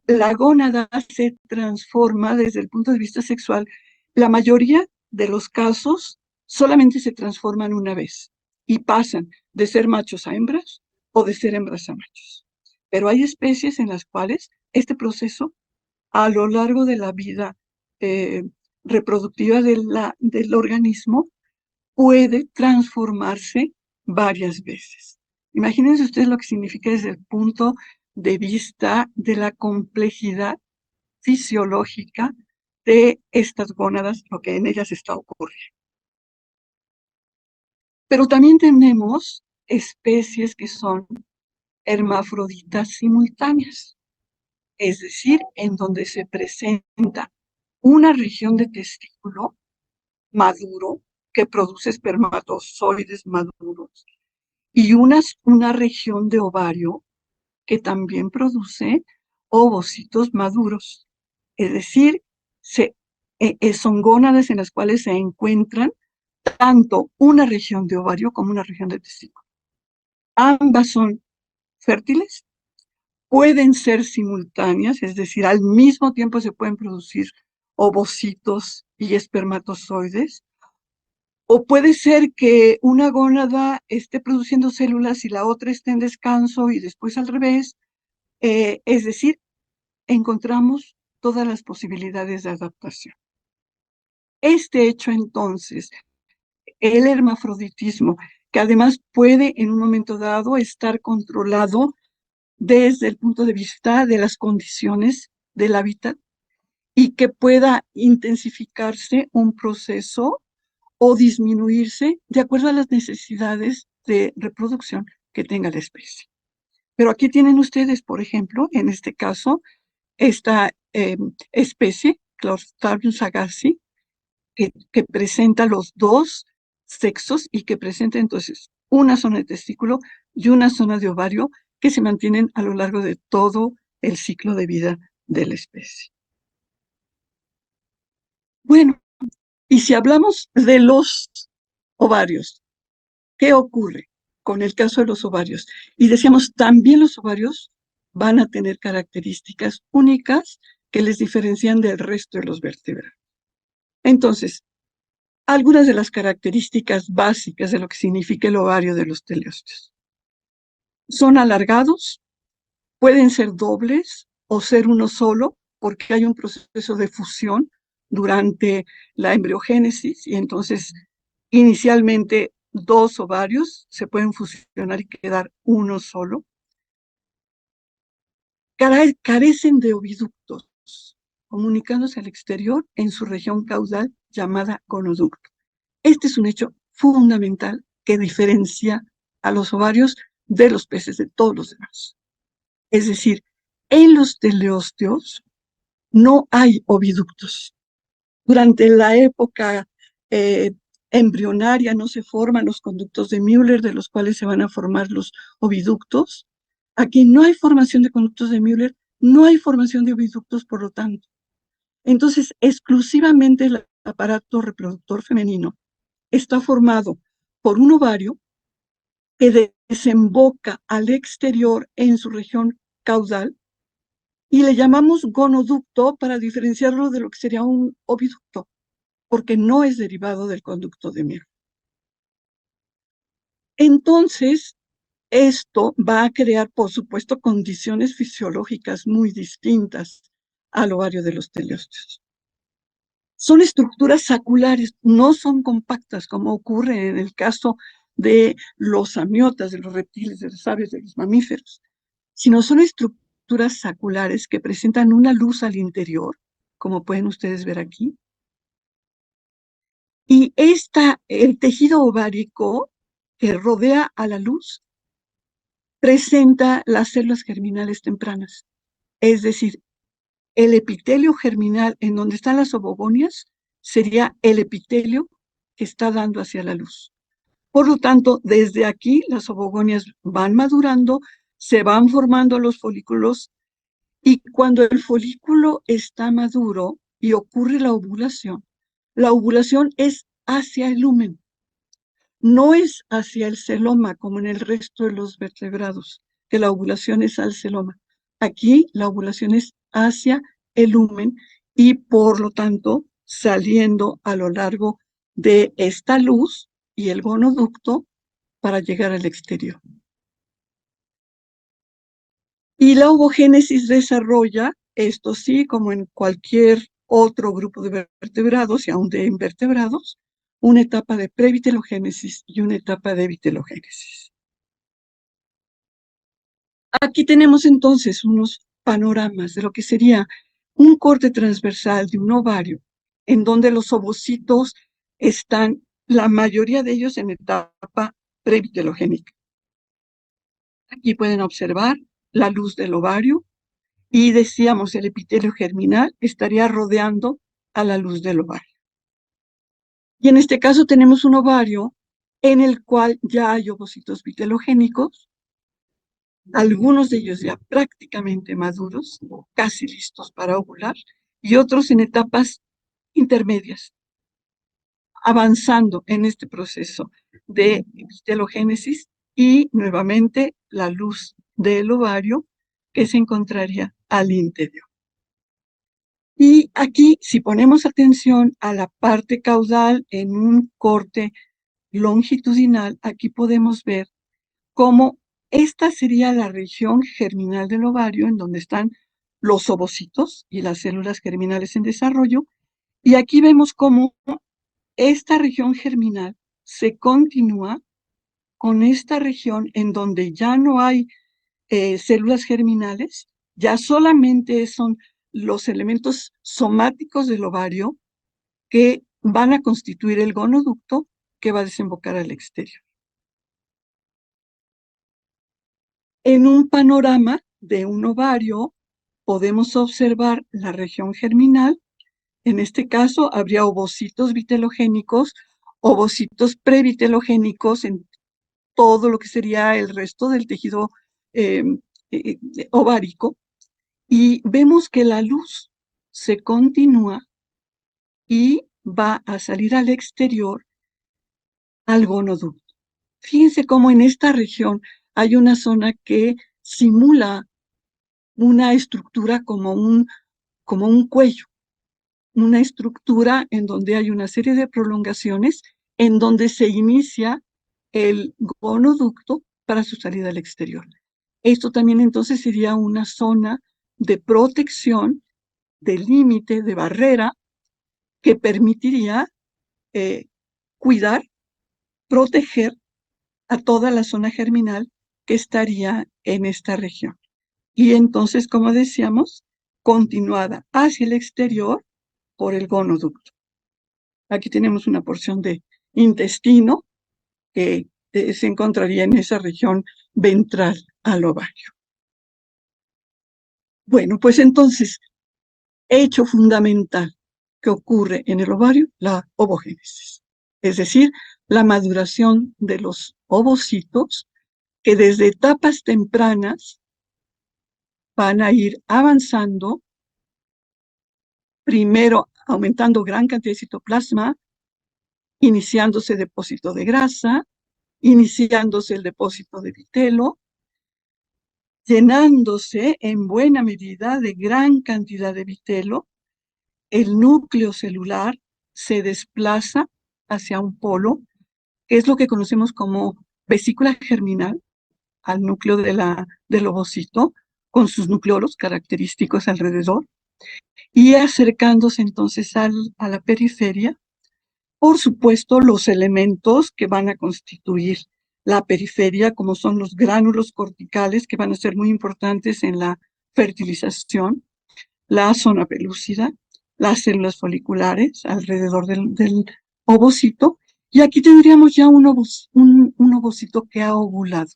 la gónada se transforma desde el punto de vista sexual. La mayoría de los casos solamente se transforman una vez y pasan de ser machos a hembras o de ser hembras a machos. Pero hay especies en las cuales este proceso a lo largo de la vida reproductiva del organismo puede transformarse varias veces. Imagínense ustedes lo que significa desde el punto de vista de la complejidad fisiológica de estas gónadas, lo que en ellas está ocurriendo. Pero también tenemos especies que son hermafroditas simultáneas, es decir, en donde se presenta una región de testículo maduro que produce espermatozoides maduros y una región de ovario que también produce ovocitos maduros. Es decir, son gónadas en las cuales se encuentran tanto una región de ovario como una región de testículo. Ambas son fértiles, pueden ser simultáneas, es decir, al mismo tiempo se pueden producir ovocitos y espermatozoides, o puede ser que una gónada esté produciendo células y la otra esté en descanso y después al revés. Es decir, encontramos todas las posibilidades de adaptación. Este hecho entonces, el hermafroditismo, que además puede en un momento dado estar controlado desde el punto de vista de las condiciones del hábitat y que pueda intensificarse un proceso o disminuirse de acuerdo a las necesidades de reproducción que tenga la especie. Pero aquí tienen ustedes, por ejemplo, en este caso, esta especie, Clostridium sagacii, que presenta los dos sexos y que presenta entonces una zona de testículo y una zona de ovario que se mantienen a lo largo de todo el ciclo de vida de la especie. Bueno, y si hablamos de los ovarios, ¿qué ocurre con el caso de los ovarios? Y decíamos, también los ovarios van a tener características únicas que les diferencian del resto de los vertebrados. Entonces, algunas de las características básicas de lo que significa el ovario de los teleósteos. Son alargados, Pueden ser dobles o ser uno solo, porque hay un proceso de fusión durante la embriogénesis y entonces inicialmente 2 ovarios se pueden fusionar y quedar uno solo. Carecen de oviductos, comunicándose al exterior en su región caudal llamada gonoducto. Este es un hecho fundamental que diferencia a los ovarios de los peces de todos los demás. Es decir, en los teleósteos no hay oviductos. Durante la época embrionaria no se forman los conductos de Müller, de los cuales se van a formar los oviductos. Aquí no hay formación de conductos de Müller, no hay formación de oviductos, por lo tanto. Entonces, exclusivamente el aparato reproductor femenino está formado por un ovario que desemboca al exterior en su región caudal y le llamamos gonoducto para diferenciarlo de lo que sería un oviducto, porque no es derivado del conducto de Müller. Entonces, esto va a crear, por supuesto, condiciones fisiológicas muy distintas al ovario de los teleósteos. Son estructuras saculares, no son compactas, como ocurre en el caso de los amiotas, de los reptiles, de las aves, de los mamíferos, sino son estructuras saculares que presentan una luz al interior, como pueden ustedes ver aquí. Y el tejido ovárico que rodea a la luz presenta las células germinales tempranas, es decir, el epitelio germinal en donde están las ovogonias sería el epitelio que está dando hacia la luz. Por lo tanto, desde aquí las ovogonias van madurando, se van formando los folículos y cuando el folículo está maduro y ocurre la ovulación es hacia el lumen, no es hacia el celoma como en el resto de los vertebrados, que la ovulación es al celoma. Aquí la ovulación es hacia el lumen y por lo tanto saliendo a lo largo de esta luz y el gonoducto para llegar al exterior. Y la ovogénesis desarrolla, esto sí, como en cualquier otro grupo de vertebrados y aún de invertebrados, una etapa de previtelogénesis y una etapa de vitelogénesis. Aquí tenemos entonces unos panoramas de lo que sería un corte transversal de un ovario, en donde los ovocitos están, la mayoría de ellos en etapa previtelogénica. Aquí pueden observar la luz del ovario y decíamos el epitelio germinal estaría rodeando a la luz del ovario. Y en este caso tenemos un ovario en el cual ya hay ovocitos vitelogénicos, algunos de ellos ya prácticamente maduros, casi listos para ovular, y otros en etapas intermedias, avanzando en este proceso de vitelogénesis y nuevamente la luz del ovario que se encontraría al interior. Y aquí, si ponemos atención a la parte caudal en un corte longitudinal, aquí podemos ver cómo esta sería la región germinal del ovario, en donde están los ovocitos y las células germinales en desarrollo. Y aquí vemos cómo esta región germinal se continúa con esta región en donde ya no hay células germinales, ya solamente son los elementos somáticos del ovario que van a constituir el gonoducto que va a desembocar al exterior. En un panorama de un ovario podemos observar la región germinal. En este caso habría ovocitos vitelogénicos, ovocitos previtelogénicos en todo lo que sería el resto del tejido ovárico. Y vemos que la luz se continúa y va a salir al exterior al gonoducto. Fíjense cómo en esta región hay una zona que simula una estructura como un cuello, una estructura en donde hay una serie de prolongaciones en donde se inicia el gonoducto para su salida al exterior. Esto también entonces sería una zona de protección, de límite, de barrera, que permitiría cuidar, proteger a toda la zona germinal que estaría en esta región. Y entonces, como decíamos, continuada hacia el exterior por el gonoducto. Aquí tenemos una porción de intestino que se encontraría en esa región ventral al ovario. Bueno, pues entonces, hecho fundamental que ocurre en el ovario, la ovogénesis, es decir, la maduración de los ovocitos que desde etapas tempranas van a ir avanzando, primero aumentando gran cantidad de citoplasma, iniciándose depósito de grasa, iniciándose el depósito de vitelo, llenándose en buena medida de gran cantidad de vitelo, el núcleo celular se desplaza hacia un polo, que es lo que conocemos como vesícula germinal, al núcleo del ovocito, con sus nucleolos característicos alrededor, y acercándose entonces a la periferia, por supuesto, los elementos que van a constituir la periferia, como son los gránulos corticales, que van a ser muy importantes en la fertilización, la zona pelúcida, las células foliculares alrededor del ovocito, y aquí tendríamos ya un ovocito que ha ovulado,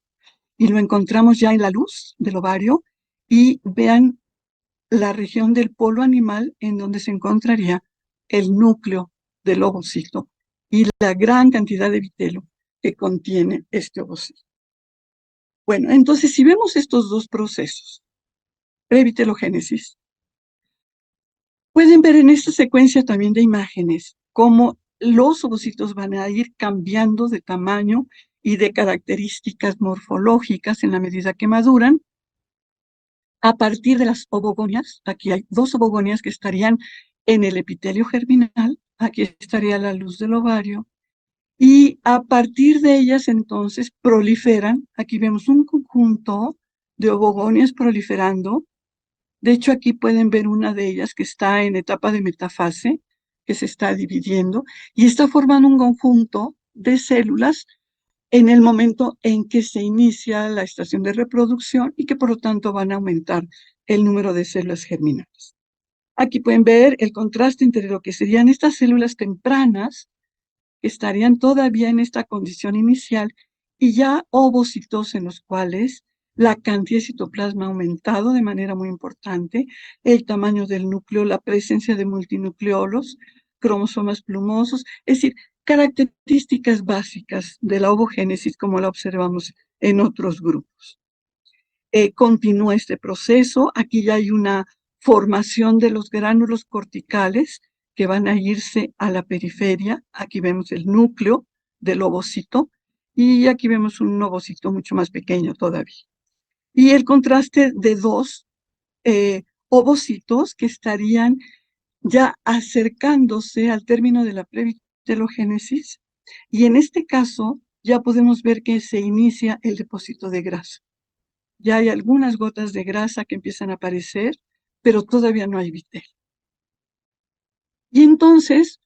y lo encontramos ya en la luz del ovario, y vean la región del polo animal en donde se encontraría el núcleo del ovocito y la gran cantidad de vitelo que contiene este ovocito. Bueno, entonces si vemos estos dos procesos, previtelogénesis, pueden ver en esta secuencia también de imágenes cómo los ovocitos van a ir cambiando de tamaño y de características morfológicas en la medida que maduran, a partir de las ovogonias. Aquí hay dos ovogonias que estarían en el epitelio germinal, aquí estaría la luz del ovario, y a partir de ellas entonces proliferan. Aquí vemos un conjunto de ovogonias proliferando. De hecho, aquí pueden ver una de ellas que está en etapa de metafase, que se está dividiendo, y está formando un conjunto de células en el momento en que se inicia la estación de reproducción y que por lo tanto van a aumentar el número de células germinales. Aquí pueden ver el contraste entre lo que serían estas células tempranas, que estarían todavía en esta condición inicial, y ya ovocitos en los cuales la cantidad de citoplasma ha aumentado de manera muy importante, el tamaño del núcleo, la presencia de multinucleolos, cromosomas plumosos, es decir, características básicas de la ovogénesis como la observamos en otros grupos. Continúa este proceso. Aquí ya hay una formación de los gránulos corticales que van a irse a la periferia. Aquí vemos el núcleo del ovocito y aquí vemos un ovocito mucho más pequeño todavía. Y el contraste de dos ovocitos que estarían ya acercándose al término de la previtelogénesis, y en este caso ya podemos ver que se inicia el depósito de grasa. Ya hay algunas gotas de grasa que empiezan a aparecer, pero todavía no hay vitelo. Y entonces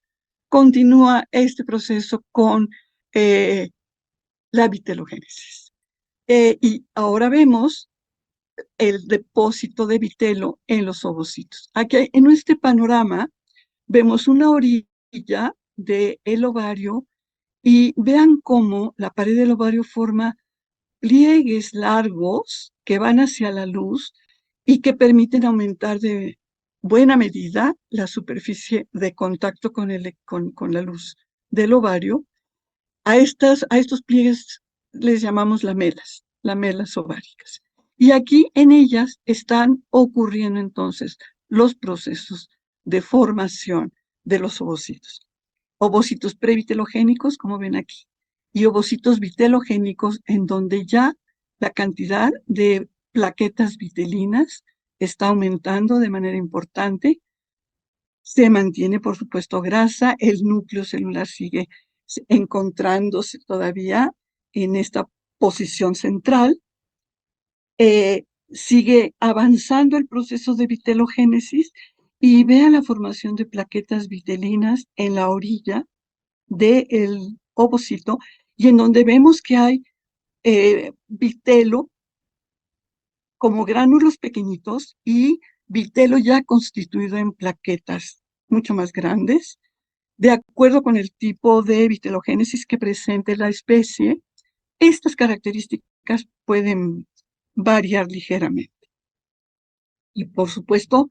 continúa este proceso con la vitelogénesis. Y ahora vemos el depósito de vitelo en los ovocitos. Aquí en este panorama vemos una orilla del ovario y vean cómo la pared del ovario forma pliegues largos que van hacia la luz y que permiten aumentar de buena medida la superficie de contacto con la luz del ovario. A estos pliegues les llamamos lamelas ováricas. Y aquí en ellas están ocurriendo entonces los procesos de formación de los ovocitos. Ovocitos previtelogénicos, como ven aquí, y ovocitos vitelogénicos, en donde ya la cantidad de plaquetas vitelinas está aumentando de manera importante. Se mantiene, por supuesto, grasa, el núcleo celular sigue encontrándose todavía en esta posición central, sigue avanzando el proceso de vitelogénesis y vean la formación de plaquetas vitelinas en la orilla del ovocito, y en donde vemos que hay vitelo como gránulos pequeñitos y vitelo ya constituido en plaquetas mucho más grandes, de acuerdo con el tipo de vitelogénesis que presente la especie. Estas características pueden variar ligeramente. Y por supuesto,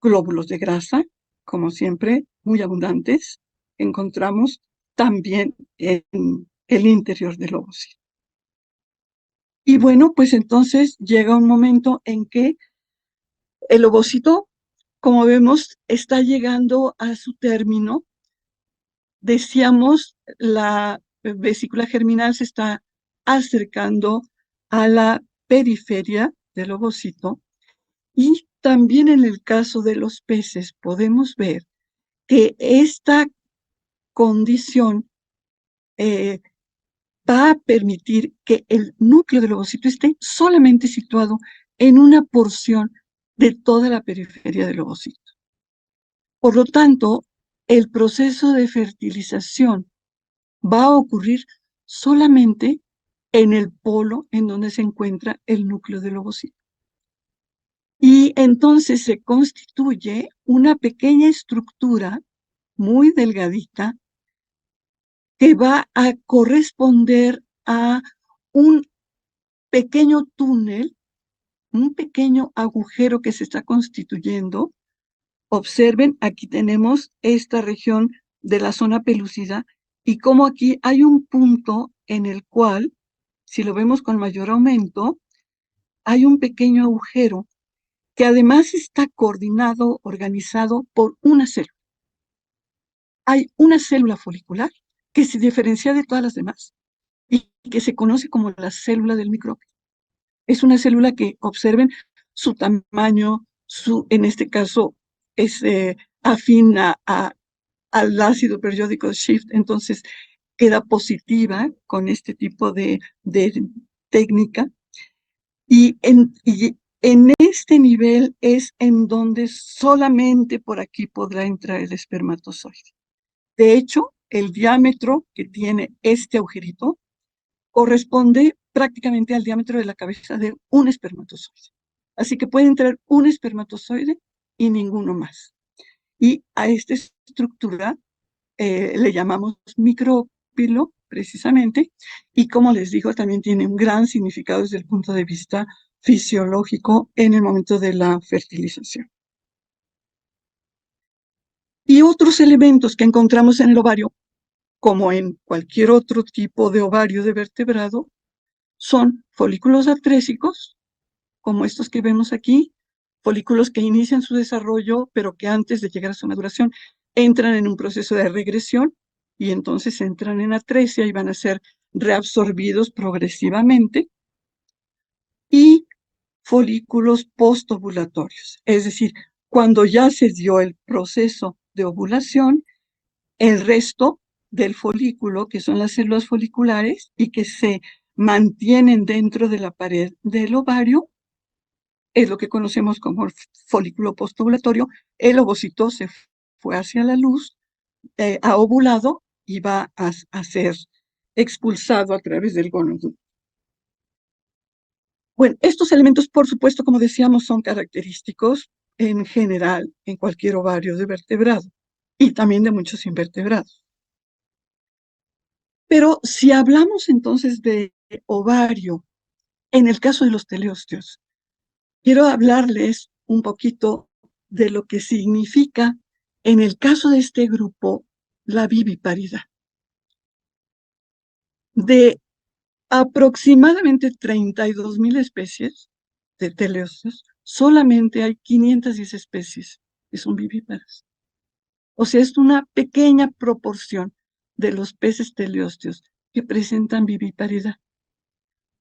glóbulos de grasa, como siempre, muy abundantes, encontramos también en el interior del ovocito. Y bueno, pues entonces llega un momento en que el ovocito, como vemos, está llegando a su término. Decíamos, la vesícula germinal se está acercando a la periferia del ovocito, y también en el caso de los peces podemos ver que esta condición va a permitir que el núcleo del ovocito esté solamente situado en una porción de toda la periferia del ovocito. Por lo tanto, el proceso de fertilización va a ocurrir solamente en el polo en donde se encuentra el núcleo del ovocito. Y entonces se constituye una pequeña estructura muy delgadita que va a corresponder a un pequeño túnel, un pequeño agujero que se está constituyendo. Observen, aquí tenemos esta región de la zona pelúcida, y como aquí hay un punto en el cual, si lo vemos con mayor aumento, hay un pequeño agujero que además está coordinado, organizado por una célula. Hay una célula folicular que se diferencia de todas las demás y que se conoce como la célula del microbio. Es una célula que, observen su tamaño, en este caso es afín al ácido periódico Schiff, entonces queda positiva con este tipo de técnica. Y en este nivel es en donde solamente por aquí podrá entrar el espermatozoide. De hecho, el diámetro que tiene este agujerito corresponde prácticamente al diámetro de la cabeza de un espermatozoide. Así que puede entrar un espermatozoide y ninguno más. Y a esta estructura le llamamos micrópilo, precisamente, y como les digo, también tiene un gran significado desde el punto de vista fisiológico en el momento de la fertilización. Y otros elementos que encontramos en el ovario, como en cualquier otro tipo de ovario de vertebrado, son folículos atrésicos, como estos que vemos aquí, folículos que inician su desarrollo, pero que antes de llegar a su maduración entran en un proceso de regresión y entonces entran en atresia y van a ser reabsorbidos progresivamente. Y folículos postovulatorios, es decir, cuando ya se dio el proceso de ovulación, el resto del folículo, que son las células foliculares y que se mantienen dentro de la pared del ovario, es lo que conocemos como folículo postovulatorio. El ovocito se fue hacia la luz, ha ovulado y va a ser expulsado a través del gonoducto. Bueno, estos elementos, por supuesto, como decíamos, son característicos en general en cualquier ovario de vertebrado y también de muchos invertebrados. Pero si hablamos entonces de ovario, en el caso de los teleosteos, quiero hablarles un poquito de lo que significa, en el caso de este grupo, la viviparidad. De aproximadamente 32,000 especies de teleosteos, solamente hay 510 especies que son vivíparas. O sea, es una pequeña proporción de los peces teleosteos que presentan viviparidad.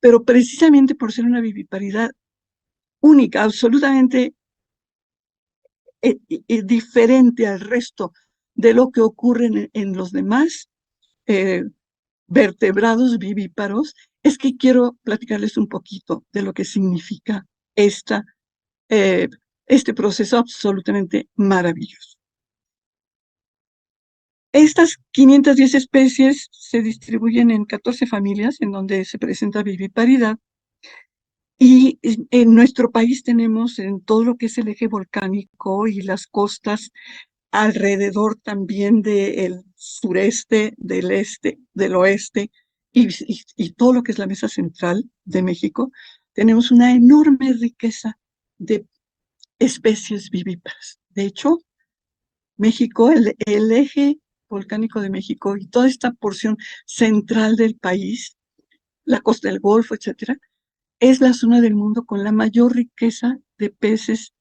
Pero precisamente por ser una viviparidad única, absolutamente diferente al resto de lo que ocurre en los demás vertebrados vivíparos, es que quiero platicarles un poquito de lo que significa este proceso absolutamente maravilloso. Estas 510 especies se distribuyen en 14 familias en donde se presenta viviparidad. Y en nuestro país tenemos en todo lo que es el eje volcánico y las costas alrededor también del sureste, del este, del oeste y todo lo que es la mesa central de México, tenemos una enorme riqueza de especies vivíparas. De hecho, México, el eje volcánico de México y toda esta porción central del país, la costa del Golfo, etcétera, es la zona del mundo con la mayor riqueza de peces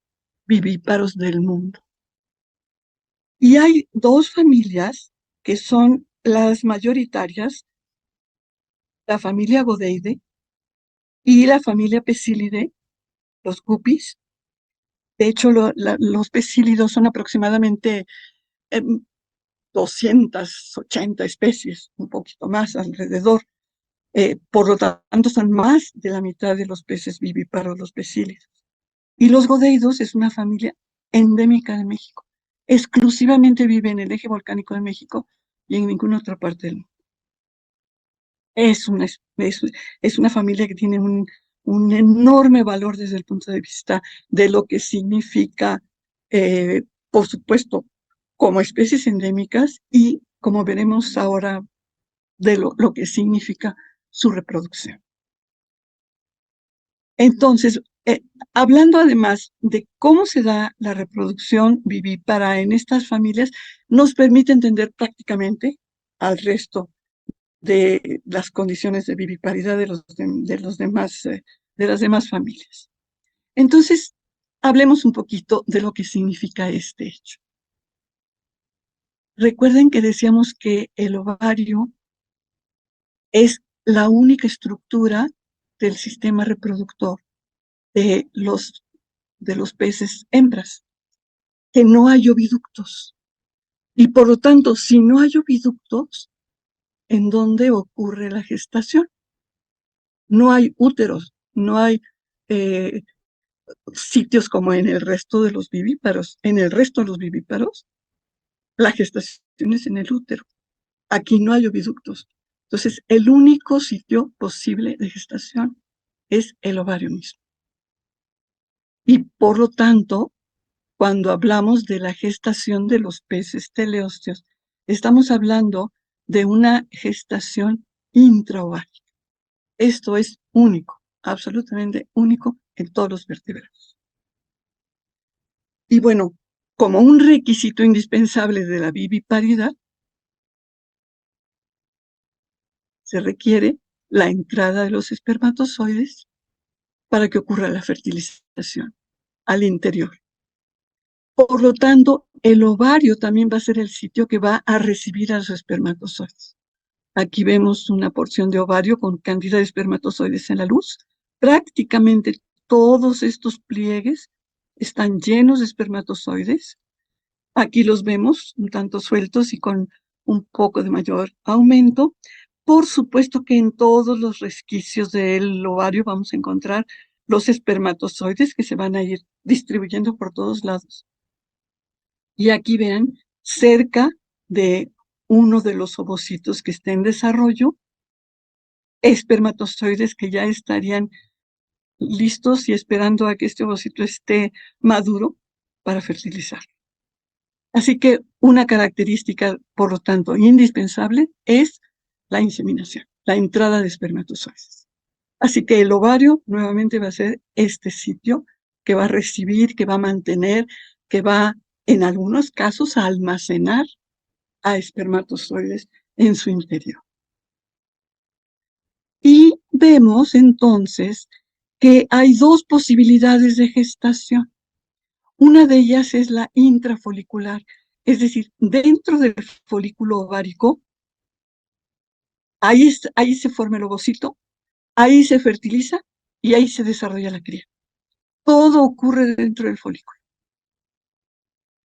vivíparos del mundo. Y hay dos familias que son las mayoritarias, la familia Godeide y la familia Pesilidae, los guppies. De hecho, los pesílidos son aproximadamente 280 especies, un poquito más alrededor. Por lo tanto, son más de la mitad de los peces vivíparos, los pesílidos. Y los godeidos es una familia endémica de México. Exclusivamente vive en el eje volcánico de México y en ninguna otra parte del mundo. Es una familia que tiene un enorme valor desde el punto de vista de lo que significa, por supuesto, como especies endémicas y, como veremos ahora, de lo que significa su reproducción. Entonces, hablando además de cómo se da la reproducción vivípara en estas familias, nos permite entender prácticamente al resto de las condiciones de viviparidad de las demás familias. Entonces, hablemos un poquito de lo que significa este hecho. Recuerden que decíamos que el ovario es la única estructura del sistema reproductor de los peces hembras, que no hay oviductos. Y por lo tanto, si no hay oviductos, ¿en dónde ocurre la gestación? No hay úteros, no hay sitios como en el resto de los vivíparos. En el resto de los vivíparos, la gestación es en el útero. Aquí no hay oviductos. Entonces, el único sitio posible de gestación es el ovario mismo. Y por lo tanto, cuando hablamos de la gestación de los peces teleósteos, estamos hablando de una gestación intraovárica. Esto es único, absolutamente único en todos los vertebrados. Y bueno, como un requisito indispensable de la viviparidad, se requiere la entrada de los espermatozoides para que ocurra la fertilización al interior. Por lo tanto, el ovario también va a ser el sitio que va a recibir a los espermatozoides. Aquí vemos una porción de ovario con cantidad de espermatozoides en la luz. Prácticamente todos estos pliegues están llenos de espermatozoides. Aquí los vemos un tanto sueltos y con un poco de mayor aumento. Por supuesto que en todos los resquicios del ovario vamos a encontrar los espermatozoides que se van a ir distribuyendo por todos lados. Y aquí vean, cerca de uno de los ovocitos que está en desarrollo, espermatozoides que ya estarían listos y esperando a que este ovocito esté maduro para fertilizar. Así que una característica, por lo tanto, indispensable es la inseminación, la entrada de espermatozoides. Así que el ovario nuevamente va a ser este sitio que va a recibir, que va a mantener, que va, en algunos casos, a almacenar a espermatozoides en su interior. Y vemos entonces que hay dos posibilidades de gestación. Una de ellas es la intrafolicular, es decir, dentro del folículo ovárico, ahí se forma el ovocito, ahí se fertiliza y ahí se desarrolla la cría. Todo ocurre dentro del folículo.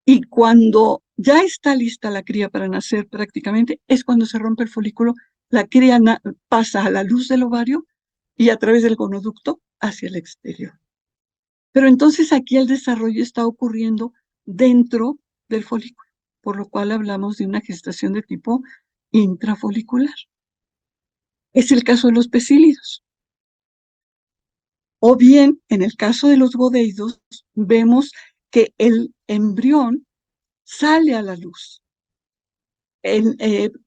Y cuando ya está lista la cría para nacer prácticamente, es cuando se rompe el folículo la cría pasa a la luz del ovario y a través del gonoducto hacia el exterior. Pero entonces aquí el desarrollo está ocurriendo dentro del folículo, por lo cual hablamos de una gestación de tipo intrafolicular. Es el caso de los pecílidos. O bien, en el caso de los godeidos, vemos que el embrión sale a la luz.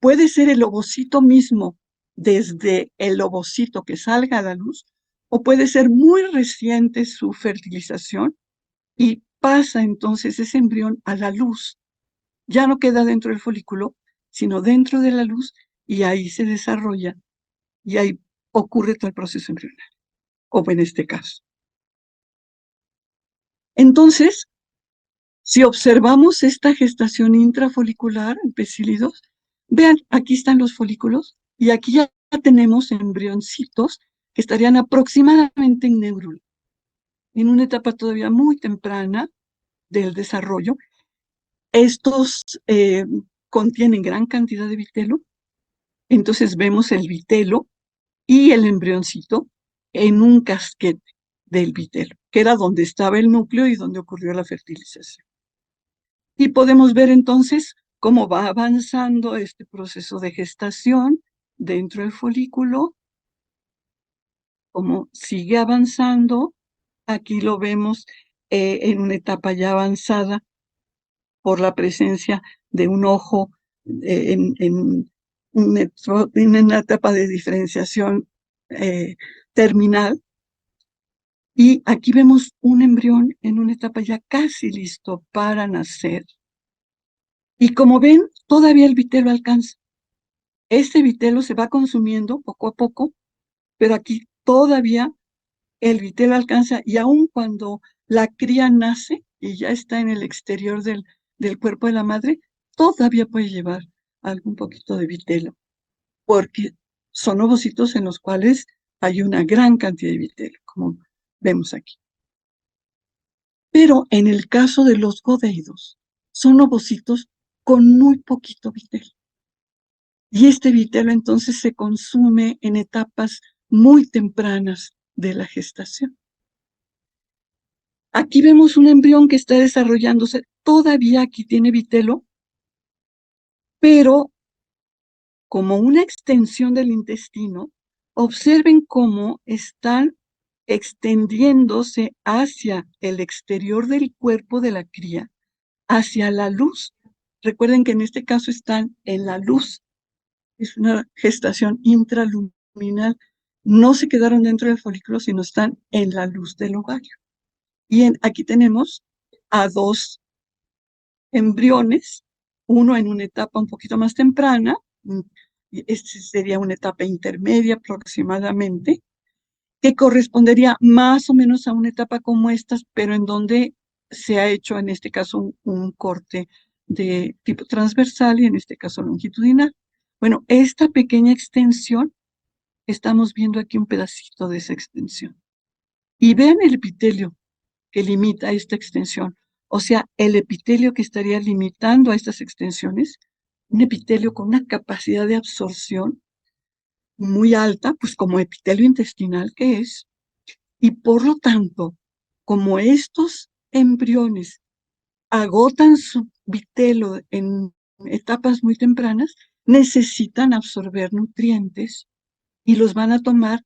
Puede ser el ovocito mismo, desde el ovocito que salga a la luz, o puede ser muy reciente su fertilización y pasa entonces ese embrión a la luz. Ya no queda dentro del folículo, sino dentro de la luz, y ahí se desarrolla, y ahí ocurre todo el proceso embrionario, como en este caso. Entonces, si observamos esta gestación intrafolicular en pecílidos, vean, aquí están los folículos, y aquí ya tenemos embrioncitos que estarían aproximadamente en neurula, en una etapa todavía muy temprana del desarrollo. Estos contienen gran cantidad de vitelo, entonces vemos el vitelo y el embrioncito en un casquete del vitelo, que era donde estaba el núcleo y donde ocurrió la fertilización. Y podemos ver entonces cómo va avanzando este proceso de gestación dentro del folículo, cómo sigue avanzando. Aquí lo vemos en una etapa ya avanzada por la presencia de un ojo en una etapa de diferenciación terminal. Y aquí vemos un embrión en una etapa ya casi listo para nacer. Y como ven, todavía el vitelo alcanza. Este vitelo se va consumiendo poco a poco, pero aquí todavía el vitelo alcanza, y aun cuando la cría nace y ya está en el exterior del cuerpo de la madre, todavía puede llevar algún poquito de vitelo, porque son ovocitos en los cuales hay una gran cantidad de vitelo, como vemos aquí. Pero en el caso de los godeidos, son ovocitos con muy poquito vitelo. Y este vitelo entonces se consume en etapas muy tempranas de la gestación. Aquí vemos un embrión que está desarrollándose, todavía aquí tiene vitelo, pero como una extensión del intestino. Observen cómo están extendiéndose hacia el exterior del cuerpo de la cría, hacia la luz. Recuerden que en este caso están en la luz. Es una gestación intraluminal. No se quedaron dentro del folículo, sino están en la luz del ovario. Y aquí tenemos a dos embriones, uno en una etapa un poquito más temprana, esta sería una etapa intermedia aproximadamente, que correspondería más o menos a una etapa como esta, pero en donde se ha hecho en este caso un corte de tipo transversal y en este caso longitudinal. Bueno, esta pequeña extensión, estamos viendo aquí un pedacito de esa extensión. Y vean el epitelio que limita esta extensión. O sea, el epitelio que estaría limitando a estas extensiones, un epitelio con una capacidad de absorción muy alta, pues como epitelio intestinal que es, y por lo tanto, como estos embriones agotan su vitelo en etapas muy tempranas, necesitan absorber nutrientes y los van a tomar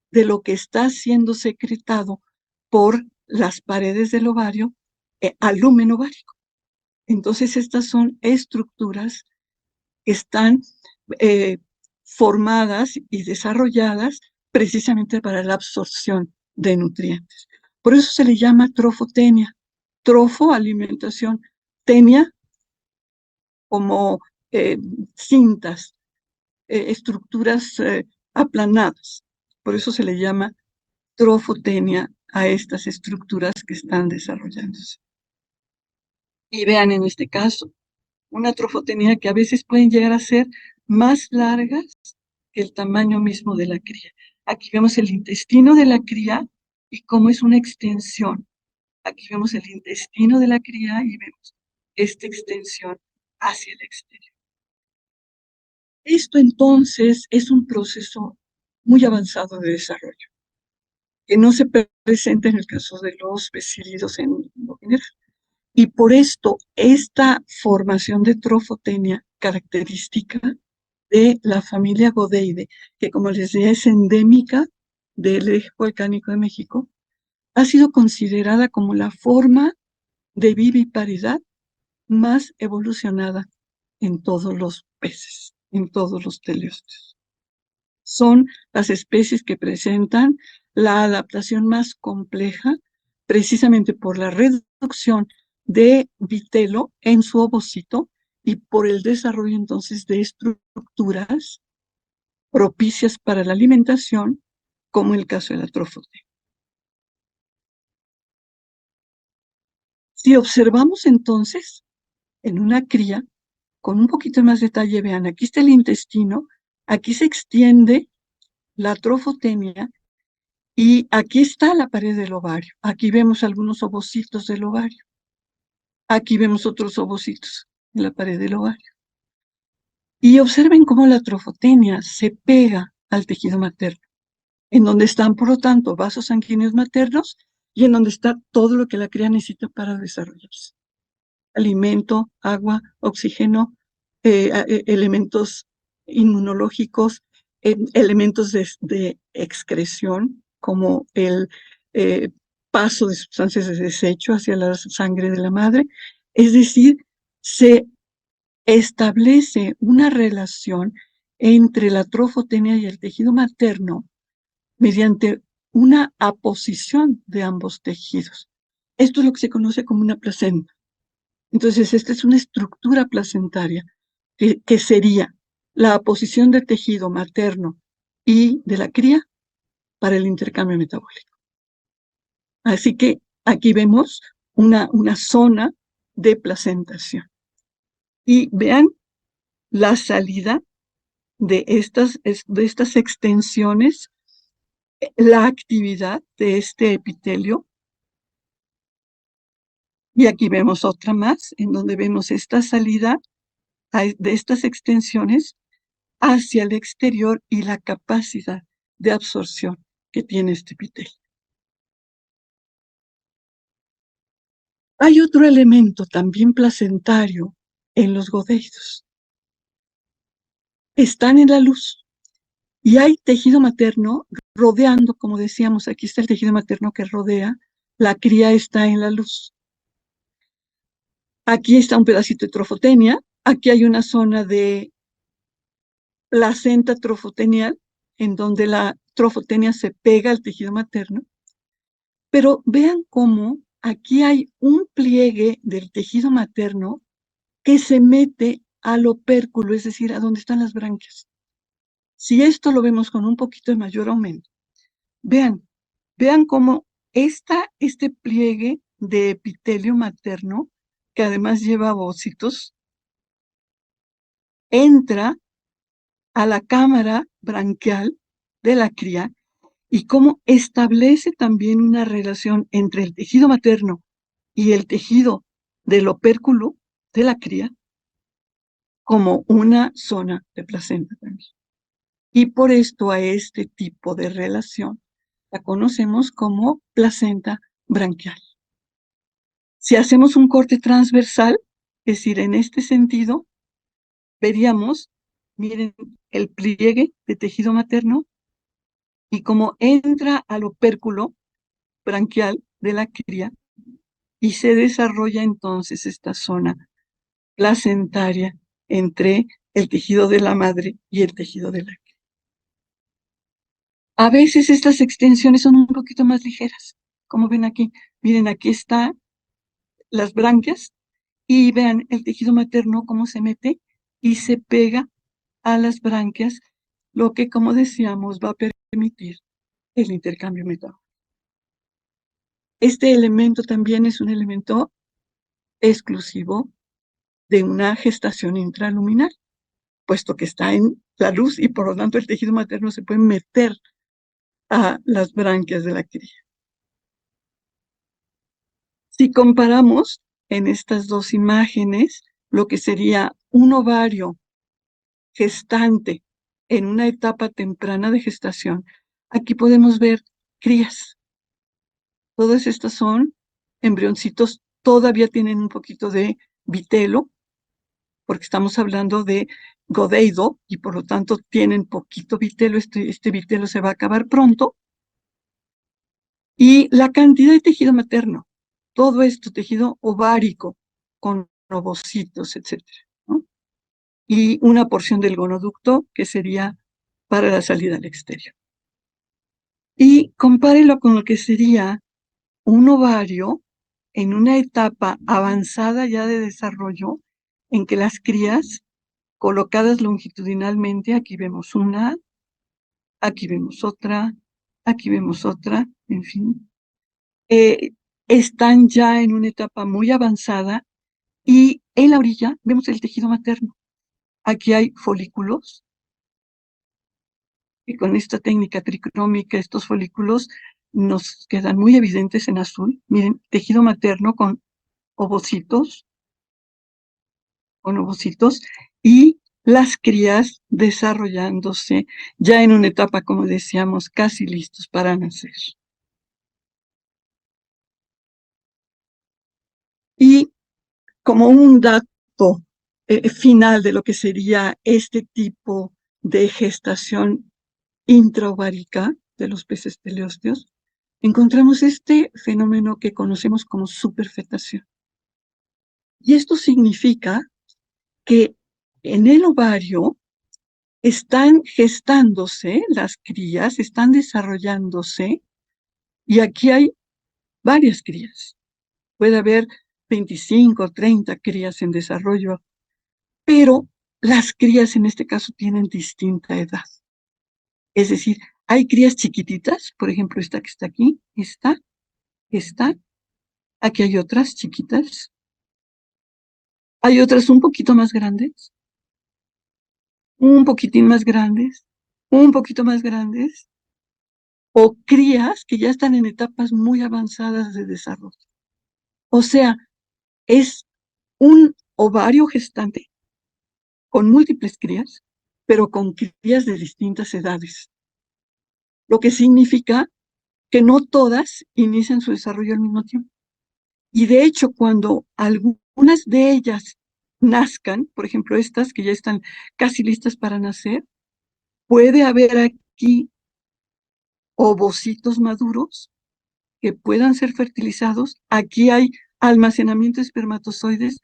de lo que está siendo secretado por las paredes del ovario al lumen ovárico. Entonces, estas son estructuras que están formadas y desarrolladas precisamente para la absorción de nutrientes. Por eso se le llama trofotenia. Trofo, alimentación, tenia, como cintas, estructuras aplanadas. Por eso se le llama trofotenia a estas estructuras que están desarrollándose. Y vean en este caso, una trofotenia que a veces pueden llegar a ser más largas que el tamaño mismo de la cría. Aquí vemos el intestino de la cría y cómo es una extensión. Aquí vemos el intestino de la cría y vemos esta extensión hacia el exterior. Esto entonces es un proceso muy avanzado de desarrollo, que no se presenta en el caso de los becílidos en lo general. Y por esto, esta formación de trofotenia característica de la familia Godeide, que como les decía es endémica del eje volcánico de México, ha sido considerada como la forma de viviparidad más evolucionada en todos los peces, en todos los teleósteos. Son las especies que presentan la adaptación más compleja, precisamente por la reducción de vitelo en su ovocito y por el desarrollo entonces de estructuras propicias para la alimentación, como el caso de la trofotenia. Si observamos entonces en una cría, con un poquito más de detalle, vean, aquí está el intestino, aquí se extiende la trofotenia y aquí está la pared del ovario. Aquí vemos algunos ovocitos del ovario. Aquí vemos otros ovocitos en la pared del ovario. Y observen cómo la trofotenia se pega al tejido materno, en donde están, por lo tanto, vasos sanguíneos maternos y en donde está todo lo que la cría necesita para desarrollarse. Alimento, agua, oxígeno, elementos inmunológicos, elementos de excreción, como el paso de sustancias de desecho hacia la sangre de la madre. Es decir, se establece una relación entre la trofotenia y el tejido materno mediante una aposición de ambos tejidos. Esto es lo que se conoce como una placenta. Entonces, esta es una estructura placentaria que sería la aposición del tejido materno y de la cría para el intercambio metabólico. Así que aquí vemos una zona de placentación. Y vean la salida de estas extensiones, la actividad de este epitelio. Y aquí vemos otra más, en donde vemos esta salida de estas extensiones hacia el exterior y la capacidad de absorción que tiene este epitelio. Hay otro elemento también placentario en los godeidos. Están en la luz y hay tejido materno rodeando, como decíamos, aquí está el tejido materno que rodea, la cría está en la luz. Aquí está un pedacito de trofotenia, aquí hay una zona de placenta trofotenial, en donde la trofotenia se pega al tejido materno, pero vean cómo aquí hay un pliegue del tejido materno que se mete al opérculo, es decir, a donde están las branquias. Si esto lo vemos con un poquito de mayor aumento, vean cómo este pliegue de epitelio materno, que además lleva ovocitos, entra a la cámara branquial de la cría y cómo establece también una relación entre el tejido materno y el tejido del opérculo de la cría como una zona de placenta también. Y por esto a este tipo de relación la conocemos como placenta branquial. Si hacemos un corte transversal, es decir, en este sentido, veríamos, miren, el pliegue de tejido materno y cómo entra al opérculo branquial de la cría y se desarrolla entonces esta zona placentaria entre el tejido de la madre y el tejido de la cría. A veces estas extensiones son un poquito más ligeras, como ven aquí. Miren, aquí están las branquias y vean el tejido materno cómo se mete y se pega a las branquias, lo que, como decíamos, va a permitir el intercambio metabólico. Este elemento también es un elemento exclusivo de una gestación intraluminal, puesto que está en la luz y por lo tanto el tejido materno se puede meter a las branquias de la cría. Si comparamos en estas dos imágenes lo que sería un ovario gestante en una etapa temprana de gestación, aquí podemos ver crías. Todas estas son embrioncitos, todavía tienen un poquito de vitelo, porque estamos hablando de godeido y por lo tanto tienen poquito vitelo, este vitelo se va a acabar pronto. Y la cantidad de tejido materno, todo esto, tejido ovárico, con ovocitos, etcétera, ¿no? Y una porción del gonoducto que sería para la salida al exterior. Y compárelo con lo que sería un ovario en una etapa avanzada ya de desarrollo, en que las crías colocadas longitudinalmente, aquí vemos una, aquí vemos otra, aquí vemos otra, en fin, están ya en una etapa muy avanzada y en la orilla vemos el tejido materno. Aquí hay folículos y con esta técnica tricrómica estos folículos nos quedan muy evidentes en azul. Miren, tejido materno con ovocitos y las crías desarrollándose ya en una etapa, como decíamos, casi listos para nacer. Y como un dato final de lo que sería este tipo de gestación intraovárica de los peces teleósteos, encontramos este fenómeno que conocemos como superfetación. Y esto significa que en el ovario están gestándose las crías, están desarrollándose, y aquí hay varias crías. Puede haber 25, 30 crías en desarrollo, pero las crías en este caso tienen distinta edad. Es decir, hay crías chiquititas, por ejemplo, esta que está aquí, esta, aquí hay otras chiquitas, hay otras un poquito más grandes, un poquitín más grandes, un poquito más grandes, o crías que ya están en etapas muy avanzadas de desarrollo. O sea, es un ovario gestante con múltiples crías, pero con crías de distintas edades. Lo que significa que no todas inician su desarrollo al mismo tiempo. Y de hecho, cuando algunas de ellas nazcan, por ejemplo, estas que ya están casi listas para nacer, puede haber aquí ovocitos maduros que puedan ser fertilizados. Aquí hay almacenamiento de espermatozoides,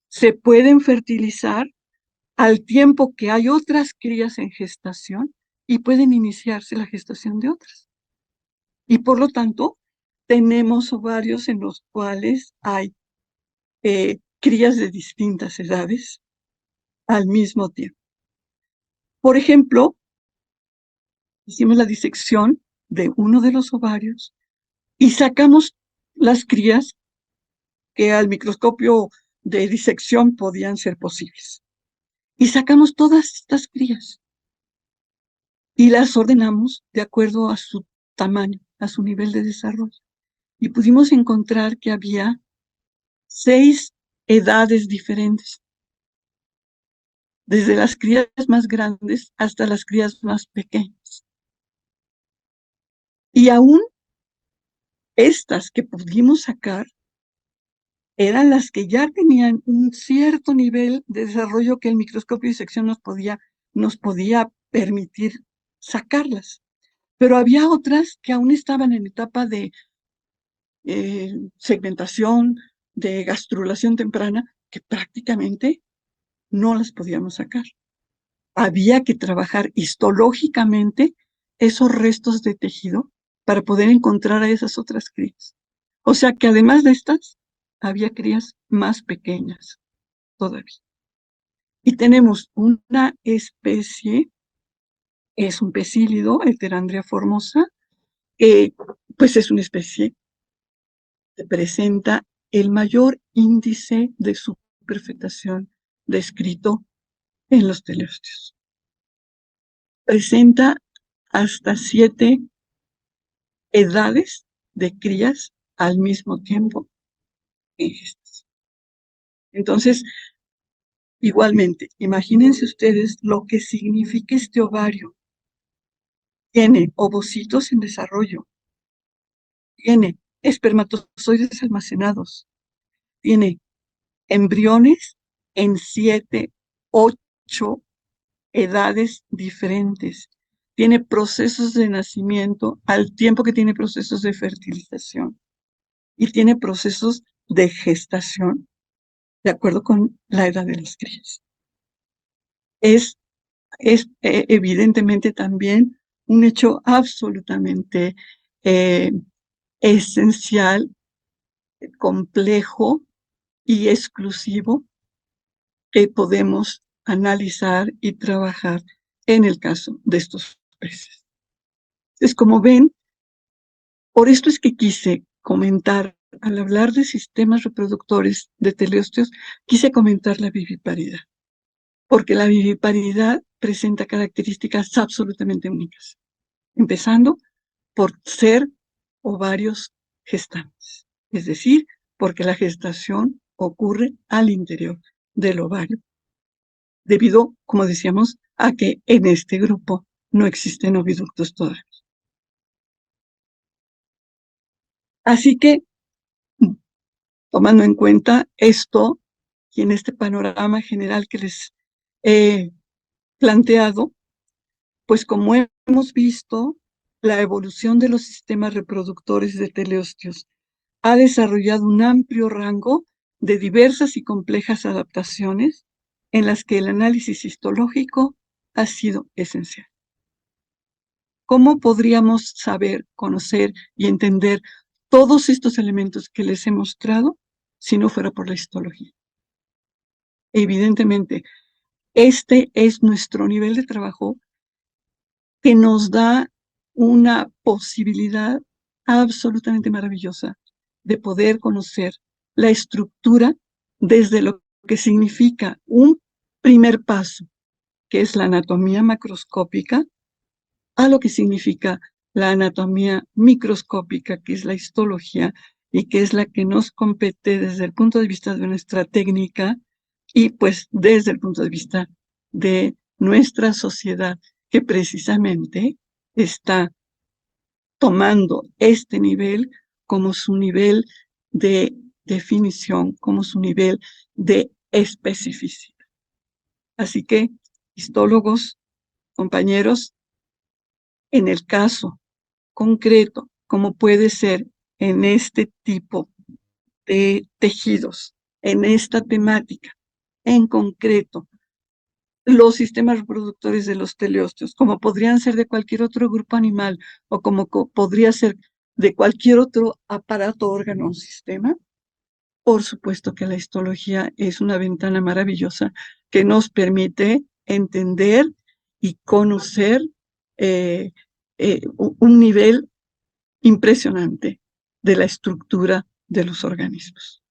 se pueden fertilizar al tiempo que hay otras crías en gestación y pueden iniciarse la gestación de otras. Y por lo tanto, tenemos ovarios en los cuales hay crías de distintas edades al mismo tiempo. Por ejemplo, hicimos la disección de uno de los ovarios y sacamos las crías que al microscopio de disección podían ser posibles. Y sacamos todas estas crías y las ordenamos de acuerdo a su tamaño, a su nivel de desarrollo. Y pudimos encontrar que había 6 edades diferentes, desde las crías más grandes hasta las crías más pequeñas. Y aún estas que pudimos sacar eran las que ya tenían un cierto nivel de desarrollo que el microscopio de disección nos podía permitir sacarlas. Pero había otras que aún estaban en etapa de segmentación, de gastrulación temprana, que prácticamente no las podíamos sacar. Había que trabajar histológicamente esos restos de tejido para poder encontrar a esas otras crías. O sea que además de estas, había crías más pequeñas todavía. Y tenemos una especie, es un pecílido, Heterandria formosa, pues es una especie que presenta el mayor índice de superfetación descrito en los teleósteos. Presenta hasta 7 edades de crías al mismo tiempo en gestación. Entonces, Igualmente, imagínense ustedes lo que significa este ovario. Tiene ovocitos en desarrollo, tiene espermatozoides almacenados, tiene embriones en 7, 8 edades diferentes, tiene procesos de nacimiento al tiempo que tiene procesos de fertilización y tiene procesos de gestación de acuerdo con la edad de las crías. Es evidentemente también un hecho absolutamente esencial, complejo y exclusivo que podemos analizar y trabajar en el caso de estos peces. Entonces, como ven, por esto es que quise comentar, al hablar de sistemas reproductores de teleósteos, quise comentar la viviparidad, porque la viviparidad presenta características absolutamente únicas, empezando por ser ovarios gestantes, es decir, porque la gestación ocurre al interior del ovario, debido, como decíamos, a que en este grupo no existen oviductos todavía. Así que, tomando en cuenta esto y en este panorama general que les he planteado, pues como hemos visto, la evolución de los sistemas reproductores de teleósteos ha desarrollado un amplio rango de diversas y complejas adaptaciones en las que el análisis histológico ha sido esencial. ¿Cómo podríamos saber, conocer y entender todos estos elementos que les he mostrado si no fuera por la histología? Evidentemente, este es nuestro nivel de trabajo que nos da una posibilidad absolutamente maravillosa de poder conocer la estructura desde lo que significa un primer paso, que es la anatomía macroscópica, a lo que significa la anatomía microscópica, que es la histología, y que es la que nos compete desde el punto de vista de nuestra técnica y pues desde el punto de vista de nuestra sociedad, que precisamente está tomando este nivel como su nivel de definición, como su nivel de especificidad. Así que, histólogos, compañeros, en el caso concreto, como puede ser en este tipo de tejidos, en esta temática, en concreto, los sistemas reproductores de los teleósteos, como podrían ser de cualquier otro grupo animal o como podría ser de cualquier otro aparato, órgano o sistema, por supuesto que la histología es una ventana maravillosa que nos permite entender y conocer un nivel impresionante de la estructura de los organismos.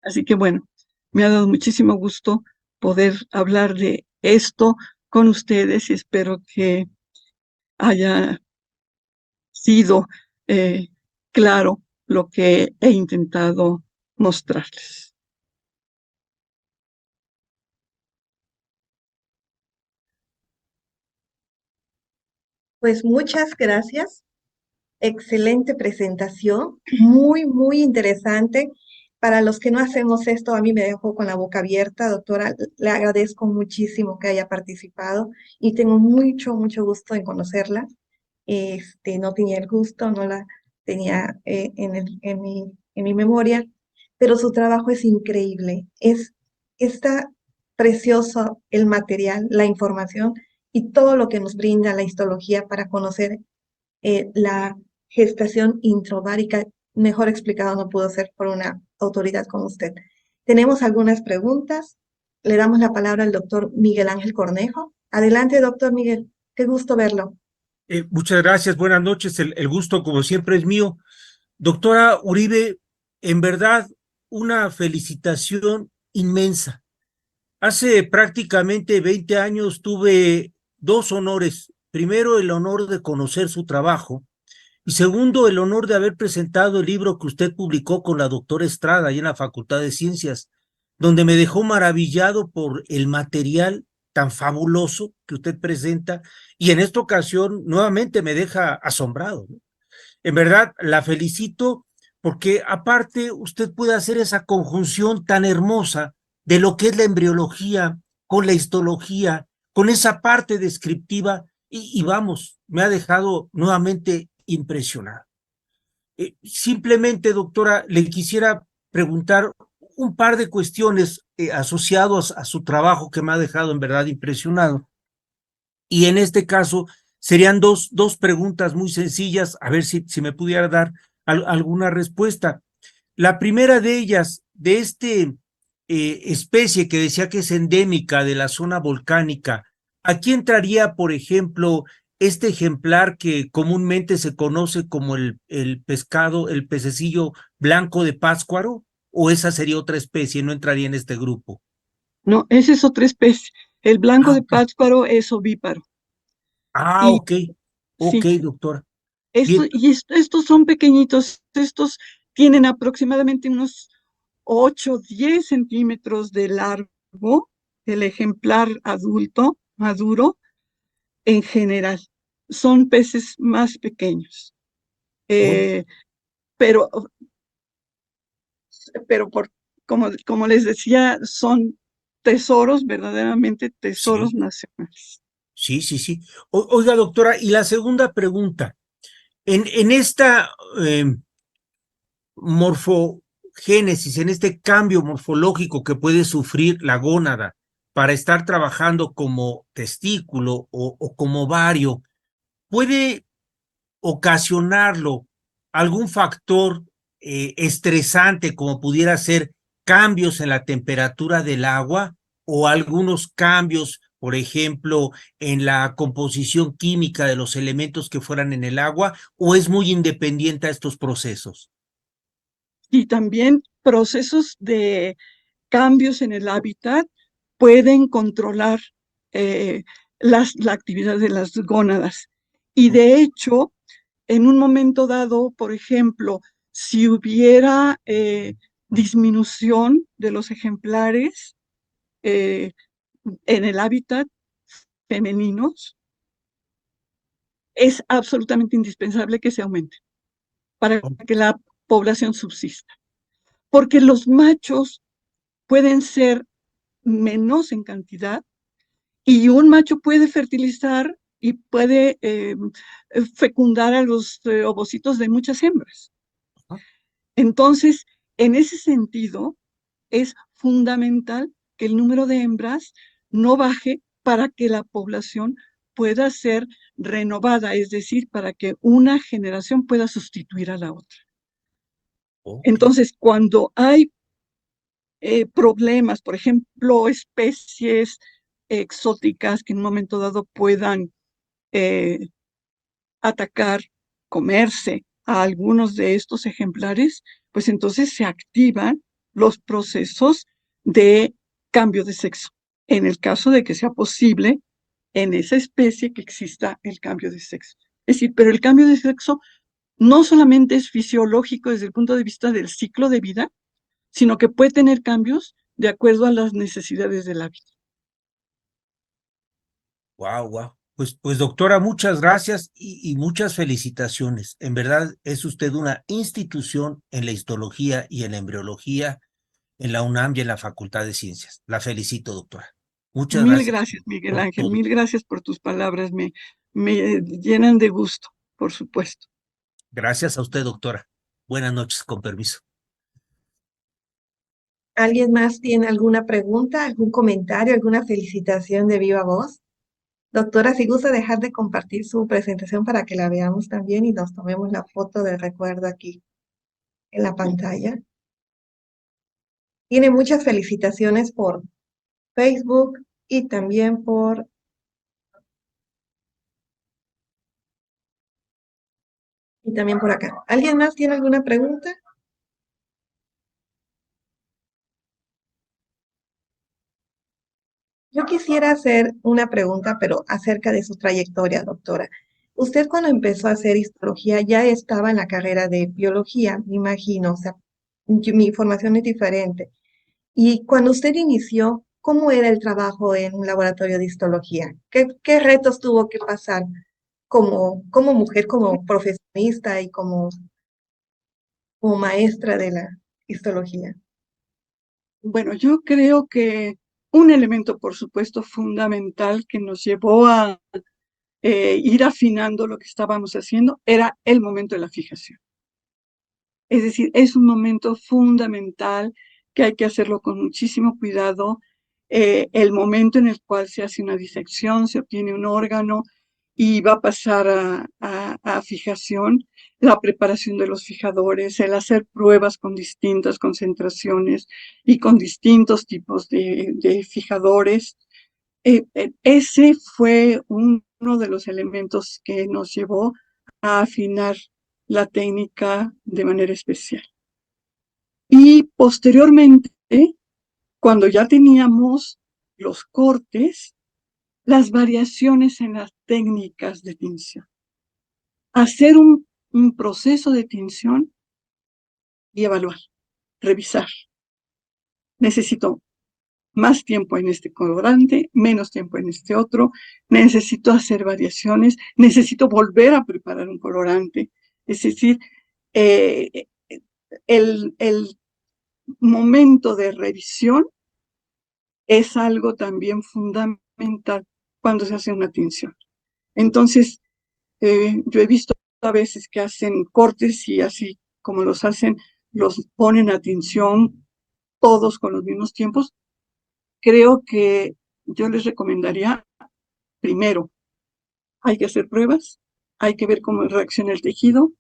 Así que bueno, me ha dado muchísimo gusto poder hablar de esto con ustedes y espero que haya sido claro lo que he intentado mostrarles. Pues muchas gracias. Excelente presentación, muy, muy interesante. Para los que no hacemos esto, a mí me dejó con la boca abierta, doctora. Le agradezco muchísimo que haya participado y tengo mucho, mucho gusto en conocerla. No tenía el gusto, no la tenía en mi memoria, pero su trabajo es increíble. Está precioso el material, la información y todo lo que nos brinda la histología para conocer la gestación intraovárica. Mejor explicado no pudo ser por una autoridad como usted. Tenemos algunas preguntas. Le damos la palabra al doctor Miguel Ángel Cornejo. Adelante, doctor Miguel. Qué gusto verlo. Muchas gracias, buenas noches. El gusto, como siempre, es mío. Doctora Uribe, en verdad, una felicitación inmensa. Hace prácticamente 20 años tuve dos honores. Primero, el honor de conocer su trabajo y segundo, el honor de haber presentado el libro que usted publicó con la doctora Estrada ahí en la Facultad de Ciencias. donde me dejó maravillado por el material tan fabuloso que usted presenta, y en esta ocasión nuevamente me deja asombrado, ¿no? En verdad, la felicito porque aparte usted puede hacer esa conjunción tan hermosa de lo que es la embriología con la histología, con esa parte descriptiva, y vamos, me ha dejado nuevamente impresionado. Simplemente, doctora, le quisiera preguntar un par de cuestiones asociadas a su trabajo que me ha dejado en verdad impresionado. Y en este caso serían dos preguntas muy sencillas, a ver si me pudiera dar alguna respuesta. La primera de ellas, de especie que decía que es endémica de la zona volcánica, ¿aquí entraría, por ejemplo, este ejemplar que comúnmente se conoce como el pescado, el pececillo blanco de Pátzcuaro? ¿O esa sería otra especie, no entraría en este grupo? No, esa es otra especie. El blanco Ah, de ok. Pátzcuaro es ovíparo. Y Ok, ok, sí, doctora. Bien, estos son pequeñitos. Estos tienen aproximadamente unos 8, 10 centímetros de largo, el ejemplar adulto, maduro, en general. Son peces más pequeños. oh, Eh, pero, como les decía, son tesoros, verdaderamente tesoros sí, nacionales. sí, sí, sí. Oiga, doctora, y la segunda pregunta, en esta morfogénesis, en este cambio morfológico que puede sufrir la gónada para estar trabajando como testículo o como ovario, ¿puede ocasionarlo algún factor estresante como pudiera ser cambios en la temperatura del agua o algunos cambios, por ejemplo, en la composición química de los elementos que fueran en el agua, o es muy independiente a estos procesos? Y también procesos de cambios en el hábitat pueden controlar eh, la actividad de las gónadas. Y de hecho, en un momento dado, por ejemplo, si hubiera disminución de los ejemplares eh, en el hábitat femeninos, es absolutamente indispensable que se aumente para que la población subsista. Porque los machos pueden ser menos en cantidad y un macho puede fertilizar y puede fecundar a los ovocitos de muchas hembras. Entonces, en ese sentido, es fundamental que el número de hembras no baje para que la población pueda ser renovada, es decir, para que una generación pueda sustituir a la otra. Ok. Entonces, cuando hay problemas, por ejemplo, especies exóticas que en un momento dado puedan eh, atacar, comerse a algunos de estos ejemplares, pues entonces se activan los procesos de cambio de sexo, en el caso de que sea posible en esa especie que exista el cambio de sexo. Es decir, pero el cambio de sexo no solamente es fisiológico desde el punto de vista del ciclo de vida, sino que puede tener cambios de acuerdo a las necesidades del hábito. Wow, wow. Pues doctora, muchas gracias y muchas felicitaciones. En verdad es usted una institución en la histología y en la embriología en la UNAM y en la Facultad de Ciencias. La felicito, doctora. Muchas Mil gracias gracias, Miguel por Ángel, todo. mil gracias por tus palabras, me llenan de gusto, por supuesto. Gracias a usted, doctora. Buenas noches, con permiso. ¿Alguien más tiene alguna pregunta, algún comentario, alguna felicitación de viva voz? Doctora, si gusta dejar de compartir su presentación para que la veamos también y nos tomemos la foto de recuerdo aquí en la pantalla. Tiene muchas felicitaciones por Facebook y también por acá. ¿Alguien más tiene alguna pregunta? Yo quisiera hacer una pregunta, pero acerca de su trayectoria, doctora. Usted cuando empezó a hacer histología ya estaba en la carrera de biología, me imagino, o sea, mi formación es diferente. Y cuando usted inició, ¿cómo era el trabajo en un laboratorio de histología? ¿Qué retos tuvo que pasar como mujer, como profesionista y como maestra de la histología? Bueno, yo creo que un elemento, por supuesto, fundamental que nos llevó a ir afinando lo que estábamos haciendo era el momento de la fijación. Es decir, es un momento fundamental que hay que hacerlo con muchísimo cuidado. El momento en el cual se hace una disección, se obtiene un órgano y va a pasar a fijación, la preparación de los fijadores, el hacer pruebas con distintas concentraciones y con distintos tipos de fijadores. Ese fue uno de los elementos que nos llevó a afinar la técnica de manera especial. Y posteriormente, cuando ya teníamos los cortes, las variaciones en las técnicas de tinción. Hacer un proceso de tinción y evaluar, revisar. Necesito más tiempo en este colorante, menos tiempo en este otro, necesito hacer variaciones, necesito volver a preparar un colorante. Es decir, el momento de revisión es algo también fundamental cuando se hace una tinción. Entonces, yo he visto a veces que hacen cortes y así como los hacen, los ponen a tinción todos con los mismos tiempos. Creo que yo les recomendaría, primero, hay que hacer pruebas, hay que ver cómo reacciona el tejido,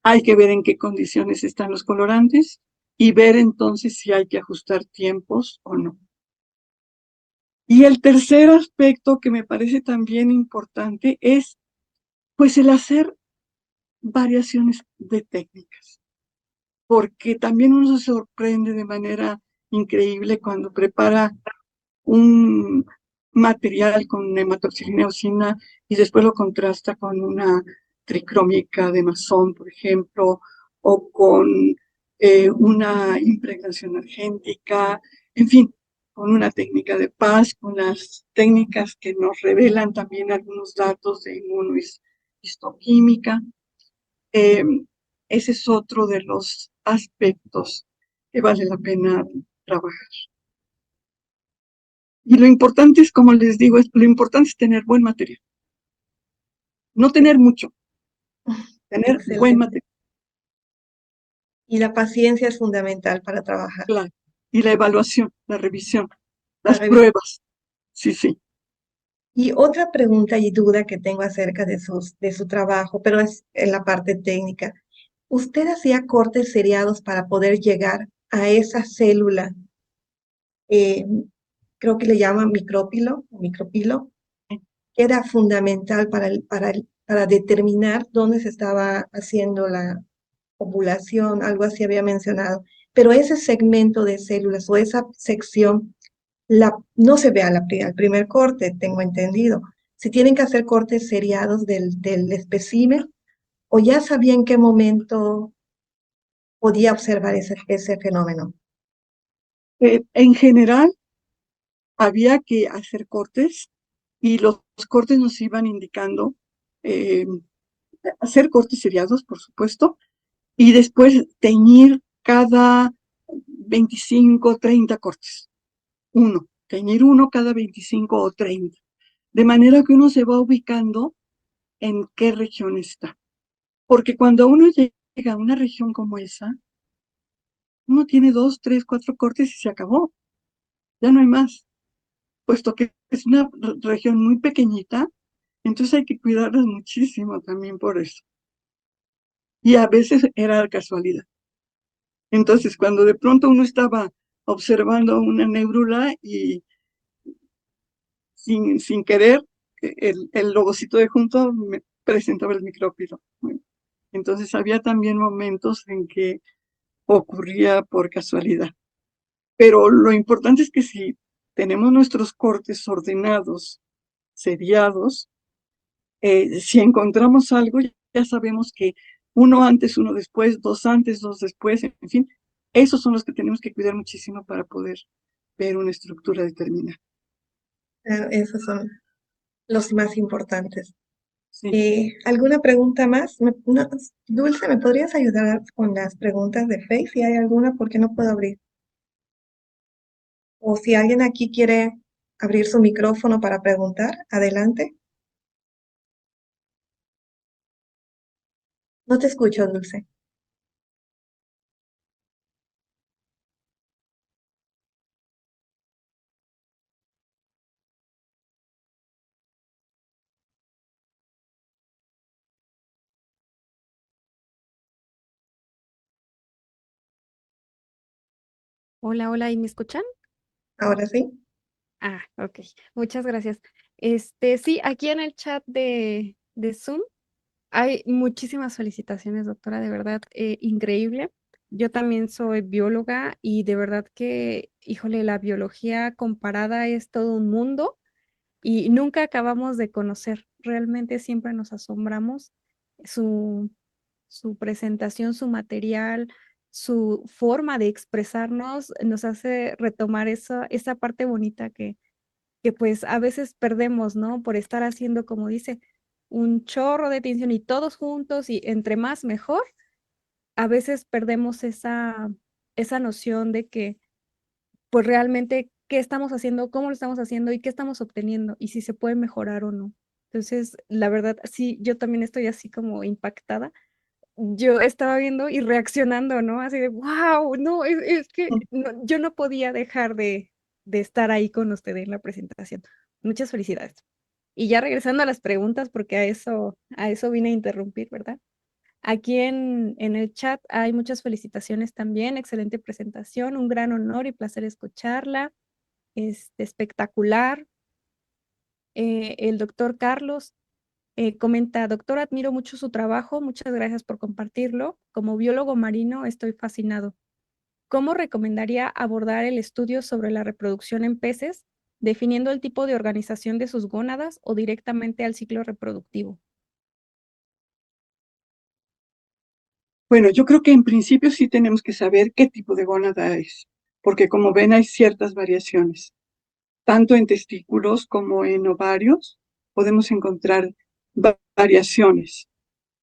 hay que ver en qué condiciones están los colorantes y ver entonces si hay que ajustar tiempos o no. Y el tercer aspecto que me parece también importante es, pues, el hacer variaciones de técnicas, porque también uno se sorprende de manera increíble cuando prepara un material con hematoxilina eosina y después lo contrasta con una tricrómica de Masson, por ejemplo, o con una impregnación argéntica, en fin, con una técnica de Paz, con las técnicas que nos revelan también algunos datos de inmunohistoquímica. Ese es otro de los aspectos que vale la pena trabajar. Y lo importante es, como les digo, lo importante es tener buen material. No tener mucho, tener buen Excelente. material. Y la paciencia es fundamental para trabajar. Claro. Y la evaluación, la revisión, La las revisión. pruebas. Sí, sí. Y otra pregunta y duda que tengo acerca de su trabajo, pero es en la parte técnica. ¿Usted hacía cortes seriados para poder llegar a esa célula? eh, Creo que le llaman micropilo, que era fundamental para determinar dónde se estaba haciendo la ovulación, algo así había mencionado. Pero ese segmento de células o esa sección no se ve al primer corte, tengo entendido. Si tienen que hacer cortes seriados del espécimen, o ya sabía en qué momento podía observar ese fenómeno. En general, había que hacer cortes y los cortes nos iban indicando eh, hacer cortes seriados, por supuesto, y después teñir cada 25, 30 cortes. Teñir uno cada 25 o 30. De manera que uno se va ubicando en qué región está. Porque cuando uno llega a una región como esa, uno tiene 2, 3, 4 cortes y se acabó. Ya no hay más. Puesto que es una región muy pequeñita, entonces hay que cuidarlas muchísimo también por eso. Y a veces era casualidad. Entonces, cuando de pronto uno estaba observando una neurula y sin querer, el logocito de junto me presentaba el micrópilo. Entonces, había también momentos en que ocurría por casualidad. Pero lo importante es que si tenemos nuestros cortes ordenados, seriados, si encontramos algo, ya sabemos que uno antes, uno después, dos antes, dos después, en fin, Esos son los que tenemos que cuidar muchísimo para poder ver una estructura determinada. Esos son los más importantes. Sí. ¿Alguna pregunta más? Dulce, ¿me podrías ayudar con las preguntas de Face? Si hay alguna, porque no puedo abrir. O si alguien aquí quiere abrir su micrófono para preguntar, adelante. No te escucho, Dulce. Hola, hola, ¿y me escuchan? Ahora sí. Ah, ok. Muchas gracias. Sí, aquí en el chat de Zoom hay muchísimas felicitaciones, doctora, de verdad, increíble. Yo también soy bióloga y de verdad que, híjole, la biología comparada es todo un mundo y nunca acabamos de conocer. Realmente siempre nos asombramos su, su presentación, su material, su forma de expresarnos nos hace retomar esa parte bonita que pues a veces perdemos, ¿no? Por estar haciendo, como dice, un chorro de atención y todos juntos y entre más mejor, a veces perdemos esa noción de que pues realmente qué estamos haciendo, cómo lo estamos haciendo y qué estamos obteniendo y si se puede mejorar o no. Entonces, la verdad, sí, yo también estoy así como impactada. Yo estaba viendo y reaccionando, ¿no? Así de, wow, no, es que yo no podía dejar de estar ahí con ustedes en la presentación. Muchas felicidades. Y ya regresando a las preguntas, porque a eso vine a interrumpir, ¿verdad? Aquí en el chat hay muchas felicitaciones también, excelente presentación, un gran honor y placer escucharla, espectacular. El doctor Carlos comenta, doctor, admiro mucho su trabajo, muchas gracias por compartirlo. Como biólogo marino estoy fascinado. ¿Cómo recomendaría abordar el estudio sobre la reproducción en peces, definiendo el tipo de organización de sus gónadas o directamente al ciclo reproductivo? Bueno, yo creo que en principio sí tenemos que saber qué tipo de gónada es, porque como ven hay ciertas variaciones. Tanto en testículos como en ovarios podemos encontrar variaciones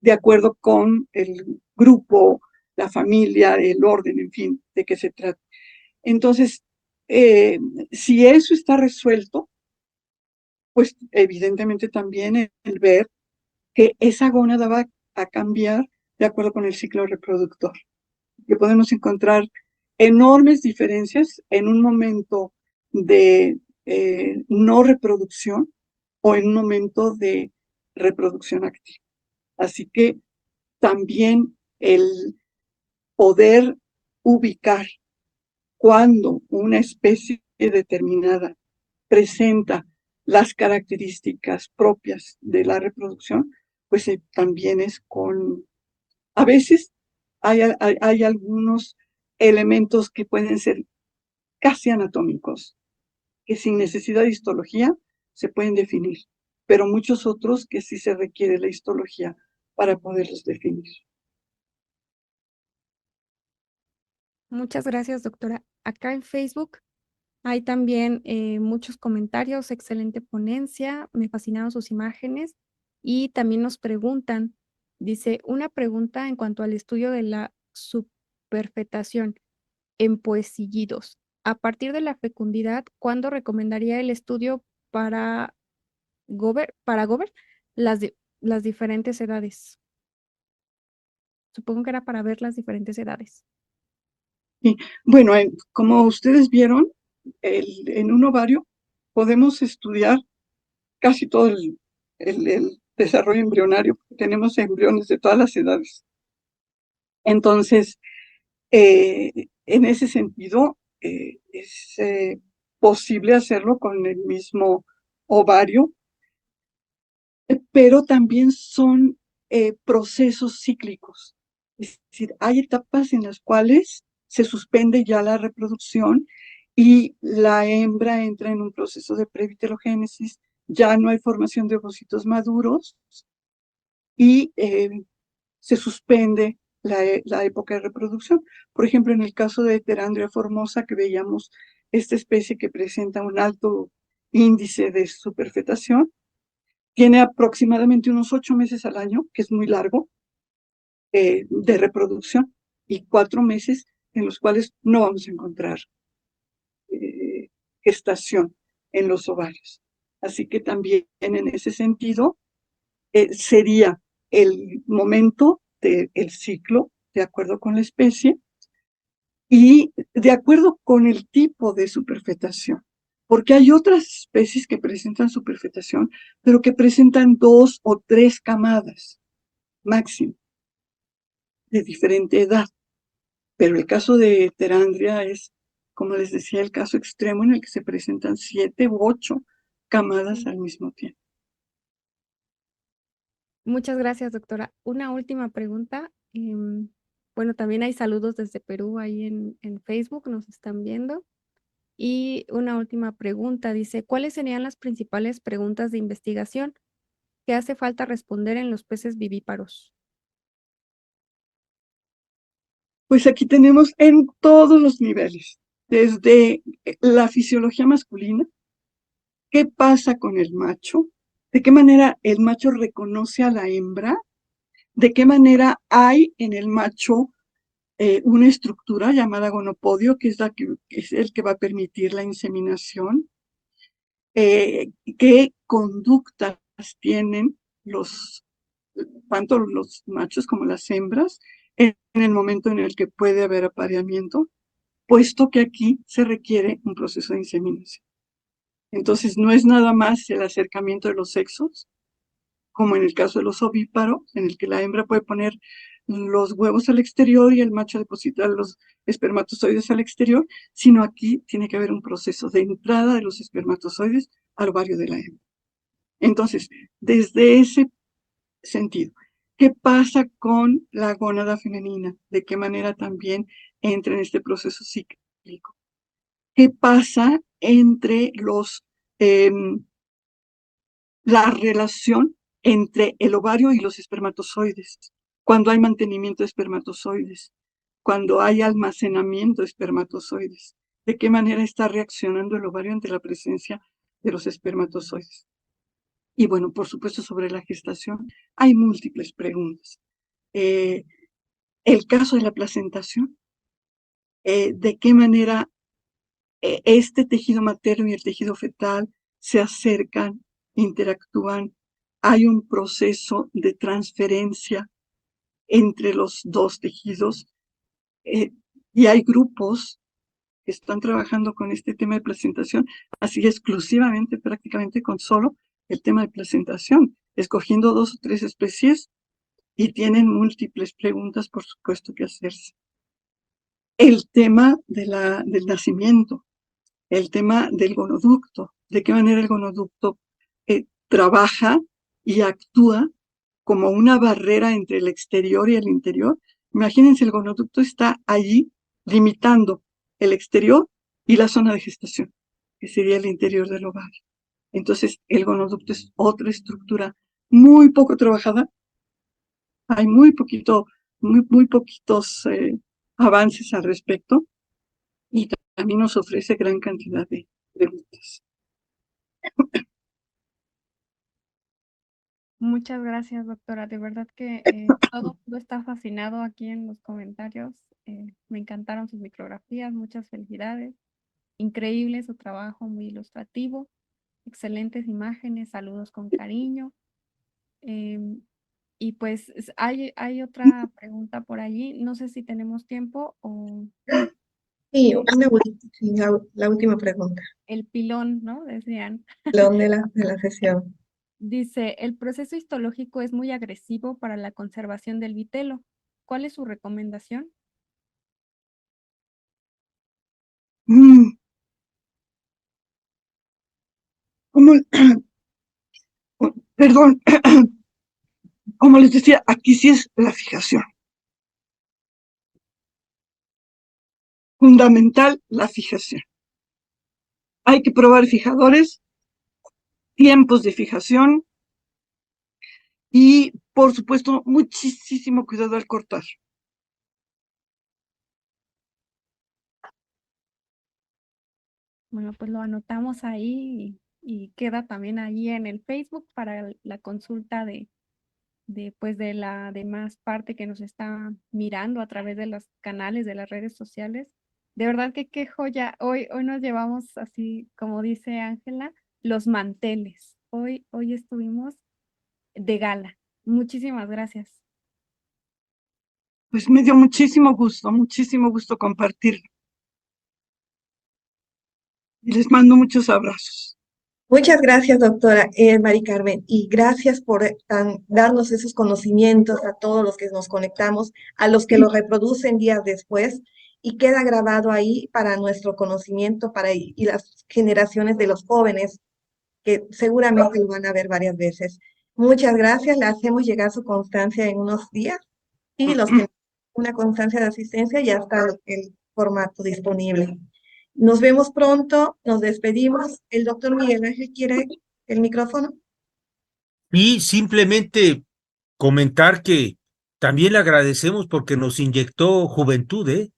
de acuerdo con el grupo, la familia, el orden, en fin, de qué se trata. Entonces, si eso está resuelto, pues evidentemente también el ver que esa gónada va a cambiar de acuerdo con el ciclo reproductor, que podemos encontrar enormes diferencias en un momento de no reproducción o en un momento de reproducción activa. Así que también el poder ubicar cuando una especie determinada presenta las características propias de la reproducción, pues también es a veces hay algunos elementos que pueden ser casi anatómicos, que sin necesidad de histología se pueden definir, pero muchos otros que sí se requiere la histología para poderlos definir. Muchas gracias, doctora. Acá en Facebook hay también muchos comentarios, excelente ponencia, me fascinaron sus imágenes y también nos preguntan, dice, una pregunta en cuanto al estudio de la superfetación en poecillidos. A partir de la fecundidad, ¿cuándo recomendaría el estudio para Gober las diferentes edades? Supongo que era para ver las diferentes edades. Y bueno, como ustedes vieron, en un ovario podemos estudiar casi todo el desarrollo embrionario, porque tenemos embriones de todas las edades. Entonces, en ese sentido, es posible hacerlo con el mismo ovario, pero también son procesos cíclicos. Es decir, hay etapas en las cuales se suspende ya la reproducción y la hembra entra en un proceso de previtelogénesis, ya no hay formación de ovocitos maduros y se suspende la época de reproducción. Por ejemplo, en el caso de Pterandria formosa, que veíamos esta especie que presenta un alto índice de superfetación, tiene aproximadamente unos 8 meses al año, que es muy largo, de reproducción, y 4 meses en los cuales no vamos a encontrar gestación en los ovarios. Así que también en ese sentido sería el momento del ciclo, de acuerdo con la especie, y de acuerdo con el tipo de superfetación. Porque hay otras especies que presentan superfetación, pero que presentan 2 o 3 camadas máximo, de diferente edad. Pero el caso de Pterandria es, como les decía, el caso extremo en el que se presentan 7 u 8 camadas al mismo tiempo. Muchas gracias, doctora. Una última pregunta. Bueno, también hay saludos desde Perú ahí en Facebook, nos están viendo. Y una última pregunta, dice, ¿cuáles serían las principales preguntas de investigación que hace falta responder en los peces vivíparos? Pues aquí tenemos en todos los niveles, desde la fisiología masculina, qué pasa con el macho, de qué manera el macho reconoce a la hembra, de qué manera hay en el macho una estructura llamada gonopodio, que es el que va a permitir la inseminación, qué conductas tienen tanto los machos como las hembras en el momento en el que puede haber apareamiento, puesto que aquí se requiere un proceso de inseminación. Entonces, no es nada más el acercamiento de los sexos, como en el caso de los ovíparos, en el que la hembra puede poner los huevos al exterior y el macho depositar los espermatozoides al exterior, sino aquí tiene que haber un proceso de entrada de los espermatozoides al ovario de la hembra. Entonces, desde ese sentido, ¿qué pasa con la gónada femenina? ¿De qué manera también entra en este proceso cíclico? ¿Qué pasa entre la relación entre el ovario y los espermatozoides? Cuando hay mantenimiento de espermatozoides, cuando hay almacenamiento de espermatozoides, ¿de qué manera está reaccionando el ovario ante la presencia de los espermatozoides? Y bueno, por supuesto, sobre la gestación hay múltiples preguntas. El caso de la placentación, ¿de qué manera este tejido materno y el tejido fetal se acercan, interactúan? Hay un proceso de transferencia entre los dos tejidos y hay grupos que están trabajando con este tema de placentación, así exclusivamente, prácticamente con solo el tema de placentación, escogiendo 2 o 3 especies y tienen múltiples preguntas, por supuesto, que hacerse. El tema del nacimiento, el tema del gonoducto, de qué manera el gonoducto trabaja y actúa como una barrera entre el exterior y el interior. Imagínense, el gonoducto está allí limitando el exterior y la zona de gestación, que sería el interior del ovario. Entonces, el gonoducto es otra estructura muy poco trabajada. Hay muy poquitos avances al respecto y también nos ofrece gran cantidad de preguntas. Muchas gracias, doctora. De verdad que todo el mundo está fascinado aquí en los comentarios. Me encantaron sus micrografías. Muchas felicidades. Increíble su trabajo, muy ilustrativo. Excelentes imágenes. Saludos con cariño. Y pues hay otra pregunta por allí. No sé si tenemos tiempo o Sí, la última pregunta, el pilón, ¿no? Decían. de la sesión. Dice, el proceso histológico es muy agresivo para la conservación del vitelo. ¿Cuál es su recomendación? Perdón, como les decía, aquí sí es la fijación. Fundamental la fijación. Hay que probar fijadores, tiempos de fijación y, por supuesto, muchísimo cuidado al cortar. Bueno, pues lo anotamos ahí y queda también ahí en el Facebook para la consulta pues de la demás parte que nos está mirando a través de los canales de las redes sociales. De verdad que qué joya. Hoy nos llevamos así, como dice Ángela, los manteles. Hoy estuvimos de gala. Muchísimas gracias. Pues me dio muchísimo gusto compartirlo. Y les mando muchos abrazos. Muchas gracias, doctora Mari Carmen, y gracias por darnos esos conocimientos a todos los que nos conectamos, a los que lo reproducen días después, y queda grabado ahí para nuestro conocimiento y las generaciones de los jóvenes que seguramente lo van a ver varias veces. Muchas gracias, le hacemos llegar su constancia en unos días y los que una constancia de asistencia ya está el formato disponible. Nos vemos pronto, nos despedimos. El doctor Miguel Ángel quiere el micrófono. Y simplemente comentar que también le agradecemos porque nos inyectó juventud, ¿eh?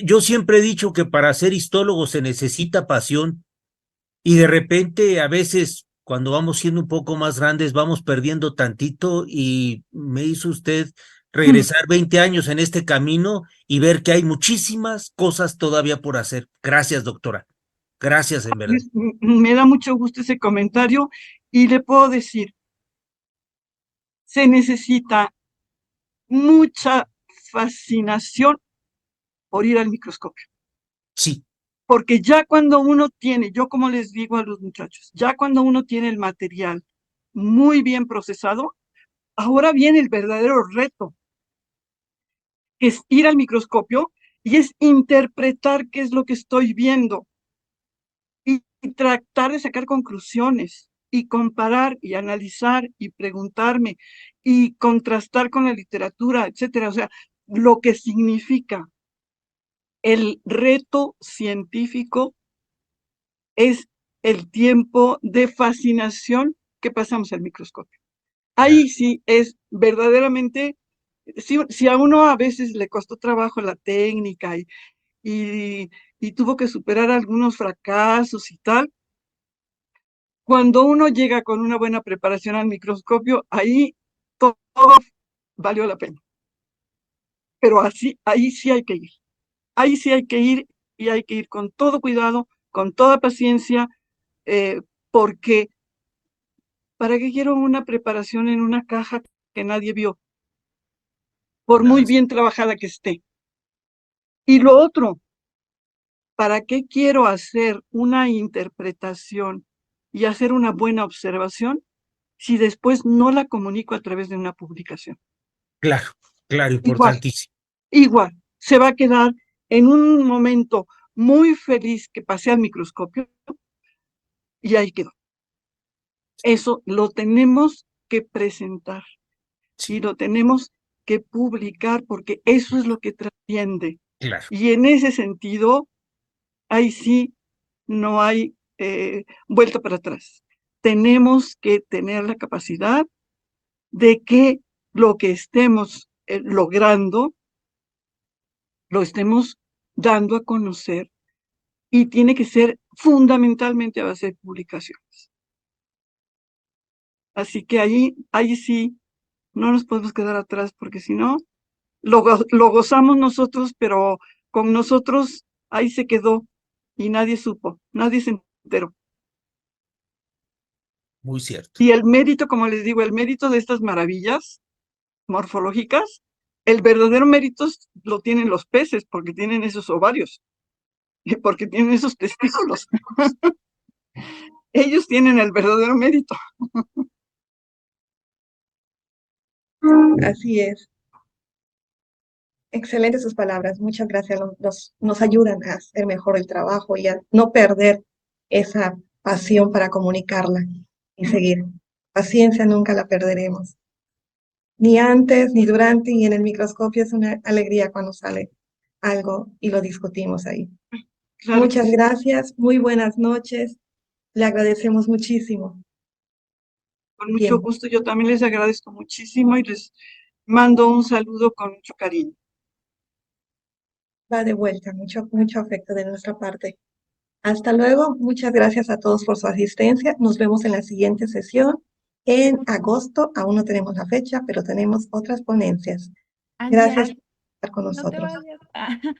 Yo siempre he dicho que para ser histólogo se necesita pasión y de repente a veces cuando vamos siendo un poco más grandes vamos perdiendo tantito y me hizo usted regresar 20 años en este camino y ver que hay muchísimas cosas todavía por hacer. Gracias, doctora. Gracias, en verdad. Me da mucho gusto ese comentario y le puedo decir, se necesita mucha fascinación por ir al microscopio. Sí. Porque ya cuando uno tiene, yo como les digo a los muchachos, ya cuando uno tiene el material muy bien procesado, ahora viene el verdadero reto, que es ir al microscopio y es interpretar qué es lo que estoy viendo y tratar de sacar conclusiones y comparar y analizar y preguntarme y contrastar con la literatura, etcétera. O sea, lo que significa el reto científico es el tiempo de fascinación que pasamos al microscopio. Ahí sí es verdaderamente, si a uno a veces le costó trabajo la técnica y tuvo que superar algunos fracasos y tal, cuando uno llega con una buena preparación al microscopio, ahí todo valió la pena. Pero ahí sí hay que ir. Ahí sí hay que ir y hay que ir con todo cuidado, con toda paciencia, porque ¿para qué quiero una preparación en una caja que nadie vio? Por muy bien trabajada que esté. Y lo otro, ¿para qué quiero hacer una interpretación y hacer una buena observación si después no la comunico a través de una publicación? Claro, Igual, importantísimo. igual, se va a quedar en un momento muy feliz que pasé al microscopio y ahí quedó. Eso lo tenemos que presentar y lo tenemos que publicar porque eso es lo que trasciende. Claro. Y en ese sentido, ahí sí no hay vuelta para atrás. Tenemos que tener la capacidad de que lo que estemos logrando lo estemos dando a conocer y tiene que ser fundamentalmente a base de publicaciones. Así que ahí sí no nos podemos quedar atrás porque si no, lo gozamos nosotros, pero con nosotros ahí se quedó y nadie supo, nadie se enteró. Muy cierto. Y el mérito, como les digo, el mérito de estas maravillas morfológicas, el verdadero mérito lo tienen los peces porque tienen esos ovarios, porque tienen esos testículos. Ellos tienen el verdadero mérito. Así es. Excelentes sus palabras. Muchas gracias. Nos ayudan a hacer mejor el trabajo y a no perder esa pasión para comunicarla y seguir. Paciencia nunca la perderemos. Ni antes, ni durante, y en el microscopio es una alegría cuando sale algo y lo discutimos ahí. Claro. Muchas gracias, muy buenas noches. Le agradecemos muchísimo. Con mucho gusto, yo también les agradezco muchísimo y les mando un saludo con mucho cariño. Va de vuelta, mucho afecto de nuestra parte. Hasta luego, muchas gracias a todos por su asistencia. Nos vemos en la siguiente sesión en agosto. Aún no tenemos la fecha, pero tenemos otras ponencias. Angie, Gracias por estar con no te nosotros. vayas.